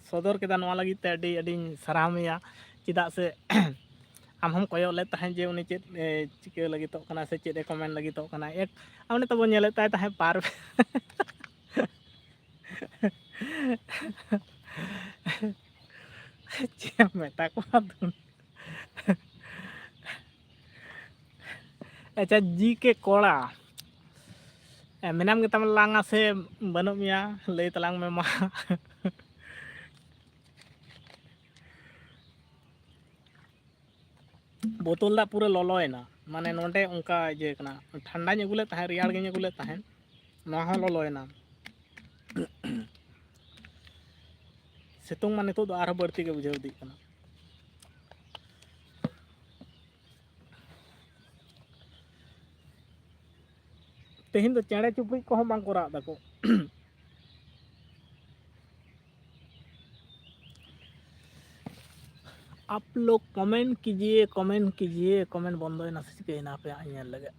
ᱥᱚᱫᱚᱨ ᱠᱮᱫᱟ ᱱᱚᱣᱟ ᱞᱟᱹᱜᱤᱫ ᱛᱮ ᱟᱹᱰᱤ ᱟᱹᱰᱤᱧ ᱥᱟᱨᱦᱟᱣ ᱢᱮᱭᱟ ᱪᱮᱫᱟᱜ ᱥᱮ ᱟᱢ ᱦᱚᱢ ᱠᱚᱭᱚᱜ ᱞᱮᱫ ᱛᱟᱦᱮᱸᱫ ᱡᱮ ᱩᱱᱤ ᱪᱮᱫ ᱪᱤᱠᱟᱹ ᱞᱟᱹᱜᱤᱫᱚᱜ ᱠᱟᱱᱟ ᱥᱮ ᱪᱮᱫ ᱮ ᱠᱚᱢᱮᱱᱴ ᱞᱟᱹᱜᱤᱫᱚᱜ ᱠᱟᱱᱟ ᱮᱠ ᱩᱱᱤ ᱛᱚ ᱵᱚᱱ ᱧᱮᱞᱮᱫ ᱛᱟᱭ ᱛᱟᱦᱮᱸᱫ ᱪᱮᱫ ᱮᱢ ᱢᱮᱛᱟ ᱠᱚᱣᱟ ᱟᱪᱪᱷᱟ ᱡᱤ কে কড়া ᱢᱮᱱᱟᱢ ᱜᱮᱛᱟᱢ ᱞᱟᱝᱟ ᱥᱮ ᱵᱟᱹᱱᱩᱜ ᱢᱮᱭᱟ ᱞᱟᱹᱭ ᱛᱟᱞᱟᱝ ᱢᱮ ᱢᱟ ᱵᱳᱛᱚᱞ ᱫᱟᱜ ᱯᱩᱨᱟᱹ ᱞᱚᱞᱚᱭᱮᱱᱟ ᱢᱟᱱᱮ ᱱᱚᱸᱰᱮ ᱚᱱᱠᱟ ᱤᱭᱟᱹ ᱠᱟᱱᱟ ᱴᱷᱟᱱᱰᱟᱧ ᱟᱹᱜᱩ ᱞᱮᱫ ᱛᱟᱦᱮᱸᱫ ᱨᱮᱭᱟᱲ ᱜᱤᱧ ᱟᱹᱜᱩ ᱞᱮᱫ ᱛᱟᱦᱮᱸᱫ ᱱᱚᱣᱟ ᱦᱚᱸ ᱞᱚᱞᱚᱭᱮᱱᱟ ᱥᱤᱛᱩᱝ ᱢᱟ ᱱᱤᱛᱚᱜ ᱫᱚ ᱟᱨᱦᱚᱸ ᱵᱟᱹᱲᱛᱤ ᱜᱮ ᱵᱩᱡᱷᱟᱹᱣ ᱤᱫᱤᱜ ᱠᱟᱱᱟ ᱛᱮᱦᱮᱧ ᱫᱚ ᱪᱮᱬᱮ ᱪᱩᱯᱲᱤᱡ ᱠᱚᱦᱚᱸ ᱵᱟᱝ ᱠᱚ ᱨᱟᱜ ᱫᱟᱠᱚ आप लोग कमेंट कीजिए कमेंट बंदोयना से चिकायना पे ᱧᱮᱞ ᱞᱮᱜᱮ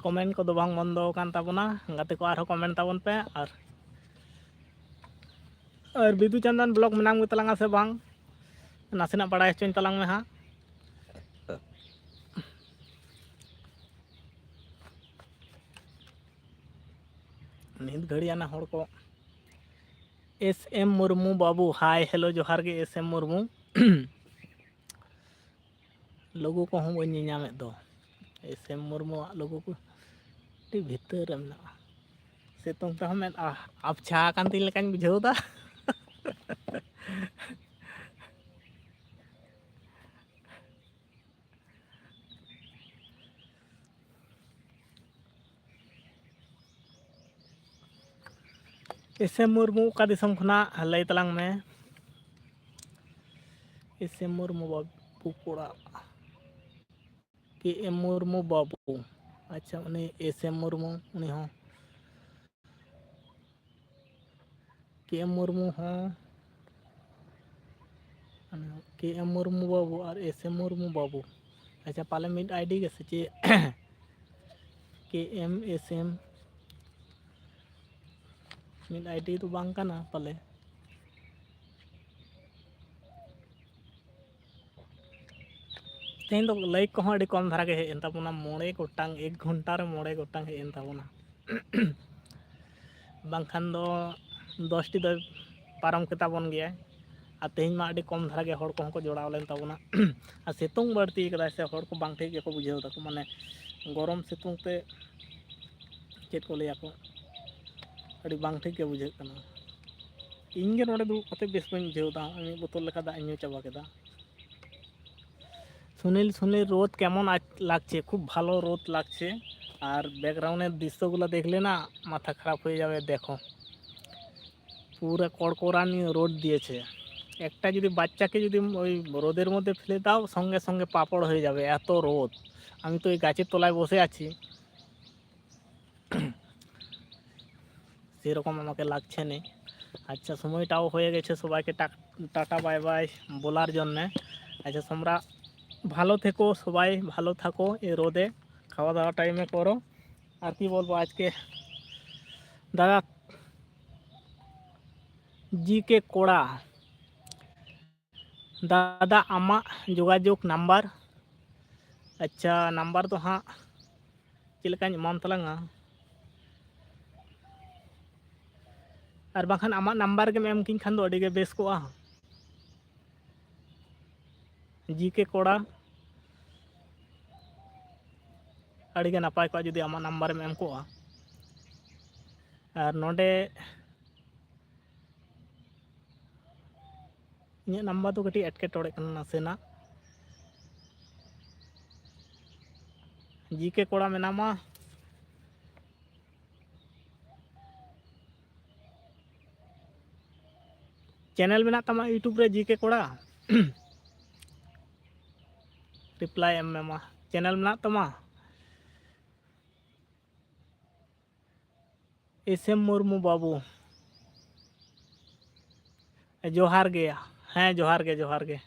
कमेंट को बंग बंद kan tabona गाते को आरो कमेंट ताबन पे और बिदु चंदन ब्लॉग मेनाम गे तलांगा से बांग नासेना बड़ाय हचोኝ तलांग में हाँ नींद घड़ी आना हड़ को एस एम मुर्मू बाबू हाय हेलो जोहार गे एस एम मुर्मू लोगो कोहूँ बाñ ᱧᱮᱧᱟᱢᱮᱫ ᱫᱚ SM मुर्मुआᱜ लोगो को ᱟᱹᱰᱤ ᱵᱷᱤᱛᱟᱹᱨ ᱨᱮ ᱢᱮᱱᱟᱜᱼᱟ ᱥᱤᱛᱩᱝ ᱛᱮᱦᱚᱸ ᱢᱮᱫ ᱟᱵᱪᱷᱟ ᱟᱠᱟᱱ ᱛᱤᱧ ᱞᱮᱠᱟᱧ ᱵᱩᱡᱷᱟᱹᱣᱫᱟ SM मुर्मू ᱚᱠᱟ ᱫᱤᱥᱚᱢ ᱠᱷᱚᱱᱟᱜ ᱞᱟᱹᱭ ᱛᱟᱞᱟᱝ ᱢᱮ SM मुर्मू बाबू ᱠᱚᱲᱟ KM मुर्मू बाबू अच्छा उनी SM मुर्मू उनी हों KM मुर्मू हों KM मुर्मू बाबू और SM मुर्मू बाबू अच्छा पाले मिड आईडी के से KM SM मिड आईडी तो बांग काना पाले तेन तो लाइक को अभी कम धारा के हेन ताबोना मोड़े गोटांग 1 घंटा रे मोड़े गोटांग हेन ताबोना बांखान दो 10 टी दो पारम के ताबोन गया आ तेहन मा अभी कम धारा के हड़ को को जोड़ाव लेन ताबोना आ सितुंग बढ़ती कदा से हड़ को बांग ठीक के को बुझाव ताको माने गरम सितुंग ते चेत को लैया को अभी बांग ठीक के बुझे कना इन गे नोडे दुड़ कते बेस बन बुझाव दा मी बोतल लेका दा ᱧᱩ चाबा केदा सुनील सुनील रोद केमन लागছে खूब ভালো রোদ লাগছে আর ব্যাকগ্রাউন্ডের দৃশ্যগুলো দেখলে না মাথা খারাপ হয়ে যাবে দেখো পুরো কড়কড়ানি রোদ দিয়েছে একটা যদি বাচ্চাকে যদি ওই রোদের মধ্যে ফেলে দাও সঙ্গে সঙ্গে পাপড় হয়ে যাবে এত রোদ আমি তো এই গাছের তলায় বসে আছি সেরকম আমাকে লাগছে না আচ্ছা সময়টাও হয়ে গেছে সবাইকে টাটা বাই বাই বলার জন্য আচ্ছা তোমরা ভালো থেকো সবাই ভালো থাকো এই রোদে খাওয়া দাওয়া টাইমে করো আর কি বলবো আজকে দাদা জি কে কোড়া दादा आमा जोगाजोग नंबर अच्छा नंबर तो हाँ चलका एमान तलांगा और बाखान आमा नंबर के एम किन खान दो अड़ी के बेस को जी के कोड़ा अड़ी के नपाय को जुदी आमा नंबर में एम को और नोडे इन नंबर तो कटी एटकेटोड़े नासेना जी के कोड़ा में नामा चैनल में तमा यूट्यूब रे जी के कोड़ा रिप्लाई एम में चैनल में तमा SM मुर्मू बाबू जोहार गया हाँ जोहार गे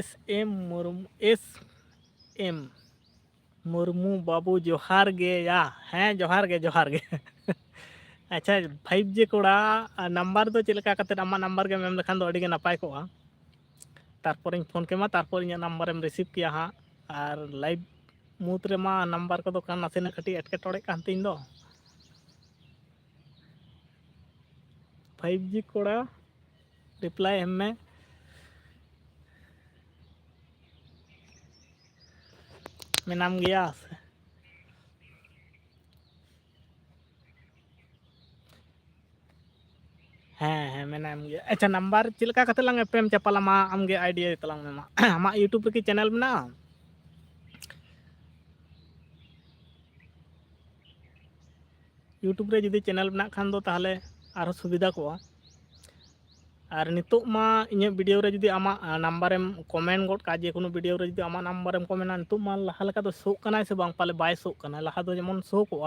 SM मुर्मू बाबू जोहार गया हाँ जोहार गे अच्छा 5G कोड़ा नंबर तो चलका कते आमा नंबर के मेम लेखान दो अड़ी के नपाय को तारपर फोन के मा तारपर इन नंबर एम रिसीव किया हाँ और लाइव मूत रे मा नंबर को कान नासेना कटी एटकेटोड़े कान तीन दो 5G कोड़ा रिप्लाई एम में नाम गया हाँ मैं नाम गया अच्छा नंबर चलका कते लंग पेम चपाला मा आमगे आइडिया तलांग में मा आमा यूट्यूब रे की चैनल में ना यूट्यूब रे जुदी चैनल में खान दो ताहले आरो सुविधा को और नितो मा इन वीडियो रे जुदी आमा नंबर एम कमेंट गोट का जे कोनो वीडियो रे जुदी आमा नंबर एम कमेंट नितो मा लहा लेका दो शो कना से बांग पाले बाय शो कना लहा दो जेमन शो को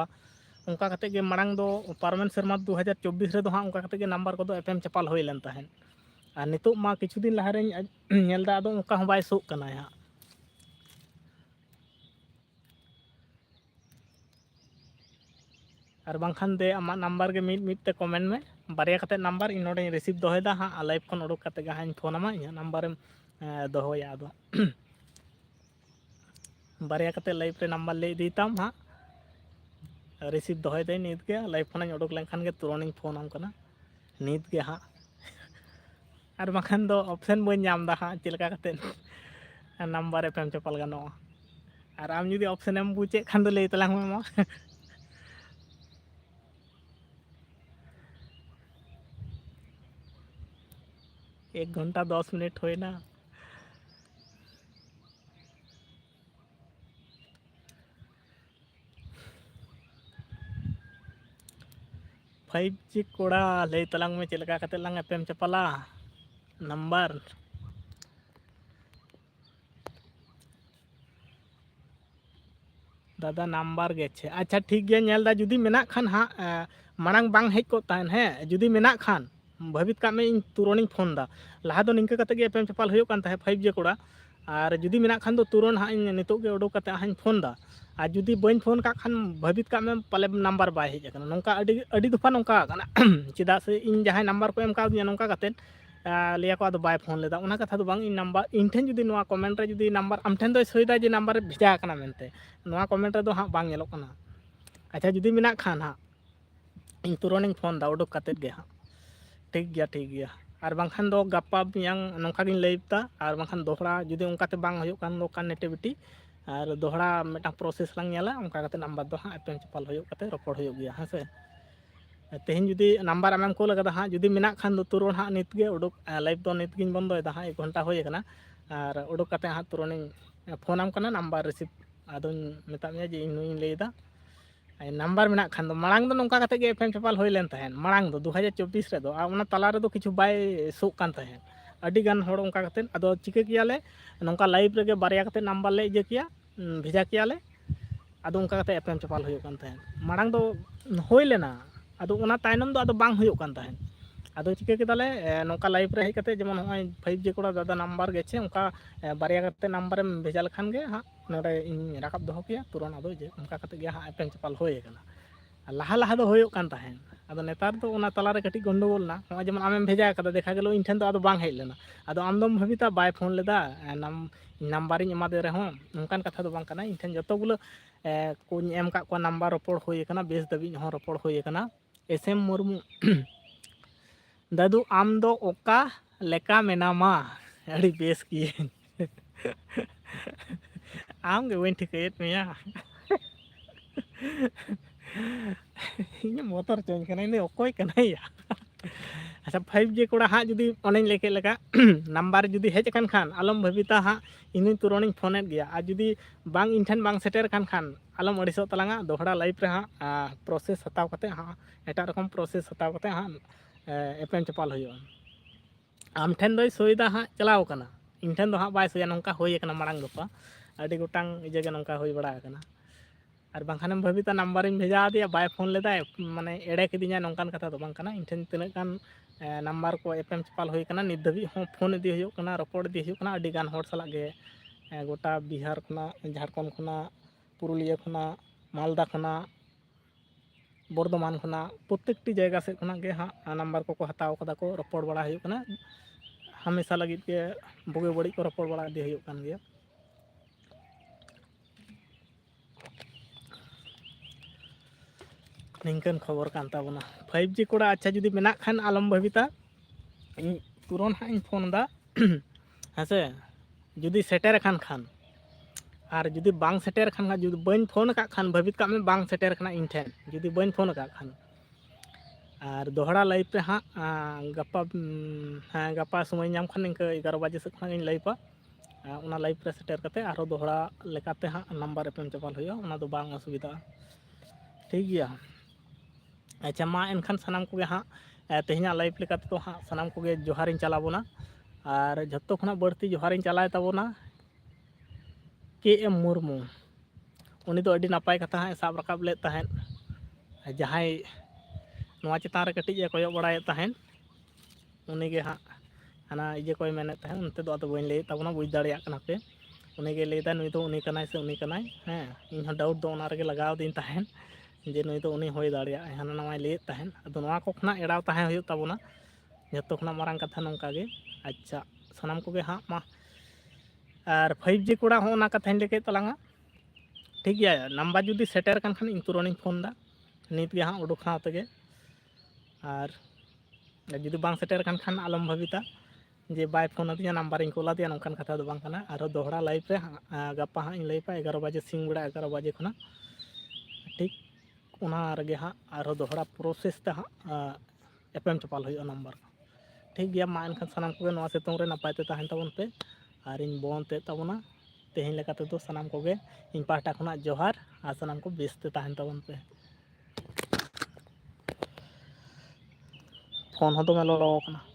उनका कते के मांग दो पारमेंट सेरमा 2024 रे दो हाँ उनका कते के नंबर को दो एफएम चपाल होय लेन ताहेन और नितो मा किछु दिन लहा रे नेल दा दो उनका हो बाय शो कना हा और बांखान दे आमा नंबर के मिट ते कमेंट में बारिया कते नंबर इन नोडे रिसीव दोहेदा हाँ लाइव खन उडुक कते गा हाँ फोन आमा इन नंबर एम दोहोया दो बारिया कते लाइव रे नंबर ले दीताम हाँ रिसीव दोहे दे नीत के लाइव खन उडुक लेन खान के तुरंत फोन आम कना नीत के हाँ ᱟᱨ ᱵᱟᱠᱷᱟᱱ ᱫᱚ ᱚᱯᱥᱮᱱ ᱵᱟᱹᱧ ᱧᱟᱢ ᱮᱫᱟ ᱦᱟᱸᱜ ᱪᱮᱫ ᱞᱮᱠᱟ ᱠᱟᱛᱮᱫ ᱱᱟᱢᱵᱟᱨ ᱮᱯᱮᱢ ᱪᱟᱯᱟᱞ ᱜᱟᱱᱚᱜᱼᱟ ᱟᱨ ᱟᱢ ᱡᱩᱫᱤ ᱚᱯᱥᱮᱱᱮᱢ ᱵᱩᱡᱮᱫ ᱠᱷᱟᱱ ᱫᱚ ᱞᱟᱹᱭ ᱛᱟᱞᱟᱝ ᱢᱮ ᱢᱟ 1 घंटा 10 मिनट हुए ना 5G कोड़ा लई तलांग में चलका कते लांग एपेम चपाला नंबर दादा नंबर गे छे अच्छा ठीक गया नेल दा जुदी मेना खान हाँ मांग बांग हेज को तान है जुदी मेना खान भावित का में इन तुरंत फोन दा लहा दो निंका कते गे एपेम चपाल हुयो कान ताहे 5G कोड़ा और जुदी मेना खान दो तुरंत हाँ इन नितो गे उडो कते हाँ फोन दा और जुदी बन फोन का खान भावित का में पाले नंबर बाय हेज कना नोंका अडी दुफा नोंका कना चिदा से इन जहां नंबर को एम का दिया नोंका कते लिया को बाय फोन लेदा उना कथा दो बांग इन नंबर इन ठेन जुदी नोआ कमेंट रे जुदी नंबर आम ठेन दो सईदा जे नंबर भेजा कना मेनते नोआ कमेंट रे दो हाँ बांग येलो कना अच्छा जुदी मेना खान हाँ इन तुरंत फोन दा उडुक कते गे हाँ ठीक गया और बांखान दो गप्पा मियांग नोंका गिन लैबता और बांखान दोहरा जुदी उनकाते बांग हुयो कान दो कनेक्टिविटी और दोहरा मेटा प्रोसेस लांग नेला उनका कते नंबर दो हाँ एपेम चपाल हुयो कते रपड़ हुयो गया हाँ से तेहन जुदी नंबर आमेम को लगा हाँ जुदी मेना खान दो तुरंत हाँ नित गे उडुक लाइव दो नित गिन बंदोयदा हाँ 1 घंटा हुए कना और उडुक कते हाँ तुरंत फोन आम कना नंबर रिसीव आदो मेता में जे इन नुई लेदा नंबर मेना खान दो मांग दो नोंका कते गे एपेम चपाल हुई लेन तहन मांग दो 2024 रे दो आ उना तला रे दो किछु बाय सोक कान तहन अडी गान होड़ उनका कते आदो चिके कियाले नोंका लाइव रे गे बारिया कते नंबर ले इजे किया भेजा कियाले आदो उनका कते एपेम चपाल हुयो कान तहन मांग दो होई लेना आदो उना तायनम दो आदो बांग हुयो कान तहन आदो चिके केदाले नोंका लाइव रे हेज कते जेमन होय 5G कोड़ा दादा नंबर गेछे उनका बारिया कते नंबर एम भेजा लखान गे हाँ नोडे इन राकाब दोहो किया तुरंत आदो जे उनका कते गे हाँ एपेम चपाल होय कना लाहा लाहा दो होयो कान तहन आदो नेतार दो उना तला रे कटी गंडगोल ना होय जेमन आमेम भेजा कदा देखा गेलो इन ठेन दो आदो बांग हेज लेना आदो आम दोम भाबिता बाय फोन लेदा नंबर इन एमा दे रे हों उनकान कथा दो बांग कना इन ठेन जतो गुलो को एम का को नंबर रपड़ होय कना बेस दबी हो रपड़ होय कना एसएम मुर्मू दादू आम दो ओका लेका मेनामा अड़ी बेस की आम गे वइन ठिकयत मिया इन मोटर चोन कना इन ओकोय कना या अच्छा 5G कोड़ा हाँ जुदी ओनें लेके लगा नंबर जुदी हेज कन खान आलम भाबिता हाँ इन तुरंत फोनेट गया आ जुदी बांग इन ठेन बांग सेटर कन खान आलम अड़िसो तलांगा दोहरा लाइव रे हाँ प्रोसेस हताव कते हाँ एटा रकम प्रोसेस हताव कते हाँ एपेम चपाल हुयो आम ठेन दो सुविधा हाँ चलाव कना इन ठेन दो हाँ बाय सुया नोंका होय कना मांग गपा अडी गोटांग इजे गे नोंका होय बड़ा कना और बांखानेम भाबिता नंबर इन भेजा दिया बाय फोन लेदा माने एड़े किदिया नोंकान कथा दो बांग कना इन ठेन तिना गान नंबर को एपेम चपाल हुई कना नित धबी हो फोन इदी हुयो कना रपड़ इदी हुयो कना अडी गान होड़ सला गे गोटा बिहार खना झारखंड खना पुरुलिया खना मालदा खना बर्धमान खना प्रत्येकटी जगह से खना गे हाँ नंबर को हताव कदा को रपड़ बड़ा हुयो कना हमेशा लगी के बुगे बड़ी को रपड़ बड़ा इदी हुयो कान गया निंकन खबर कान ताबोना 5G कोड़ा अच्छा जुदी मेना खान आलम भाबिता इन तुरंत हाँ इन फोन दा हसे जुदी सेटर खान और जुदी बांग सेटर खान जुदी बन फोन का खान भाबित का में बांग सेटर खाना इन ठेन जुदी बन फोन का खान और दोहरा लाइव पे हाँ गप्पा हाँ गप्पा समय नाम खान इनका 11 बजे से खान इन लाइव उना लाइव पे सेटर करते और दोहरा लेकाते हाँ नंबर एपेम चपाल हुयो उना दो बांग असुविधा ठीक गया अच्छा मा एनखान सनाम को हाँ तेहना लाइव लेकाते तो हाँ सनाम को जोहारिन चलाबोना और जतो खना बढ़ती जोहारिन चलाए ताबोना KM मुर्मू उनी तो अडी नपाय कथा हाँ साब रकाब ले तहन जहां नोआ चितान रे कटिज कोयो बड़ाय तहन उनी गे हाँ हाना इजे कोय मेने तहन उनते दो बइन ले ताबोना बुझ दाड़िया कना पे उनी गे लेदा नुई तो उनी कनाय से उनी कनाय हैं इन हो डाउट दो ओना रे लगाव दिन तहन जे नुई तो उनी होय दाड़िया हाना नवाय ले तहन अदो नोआ को खना एड़ाव तहन हुयो ताबोना जतो खना मारांग कथा नोंका गे अच्छा सनाम को गे हाँ मा और 5G कोड़ा हो ना कथा लेके तलांगा ठीक गया नंबर जुदी सेटर कन खान इन तुरंत फोन दा नित गे हाँ उडुक हाँ तगे और जुदी बांग सेटर कन खान आलम भाबिता जे बाय फोन आदिया नंबरिंग कोला दिया नौकान कथा दो बांग कना आरो दोहरा लाइव रे गप्पा हाँ लई पा 11 बजे सिंग बड़ा 11 बजे खुना ठीक उना रगे हाँ आरो दोहरा प्रोसेस ते हाँ एपएम चपाल हुई नंबर ठीक गया मा एनखान सनाम को नवा सितुंग रे नपाय ते ताहेन ताबन पे आर इन बोन ते ताबना तेहेन लेका ते दो सनाम को गे इन पाटा खुना जोहार आ सनाम को बेस ते ताहेन ताबन पे फोन हो तो मैं लो कना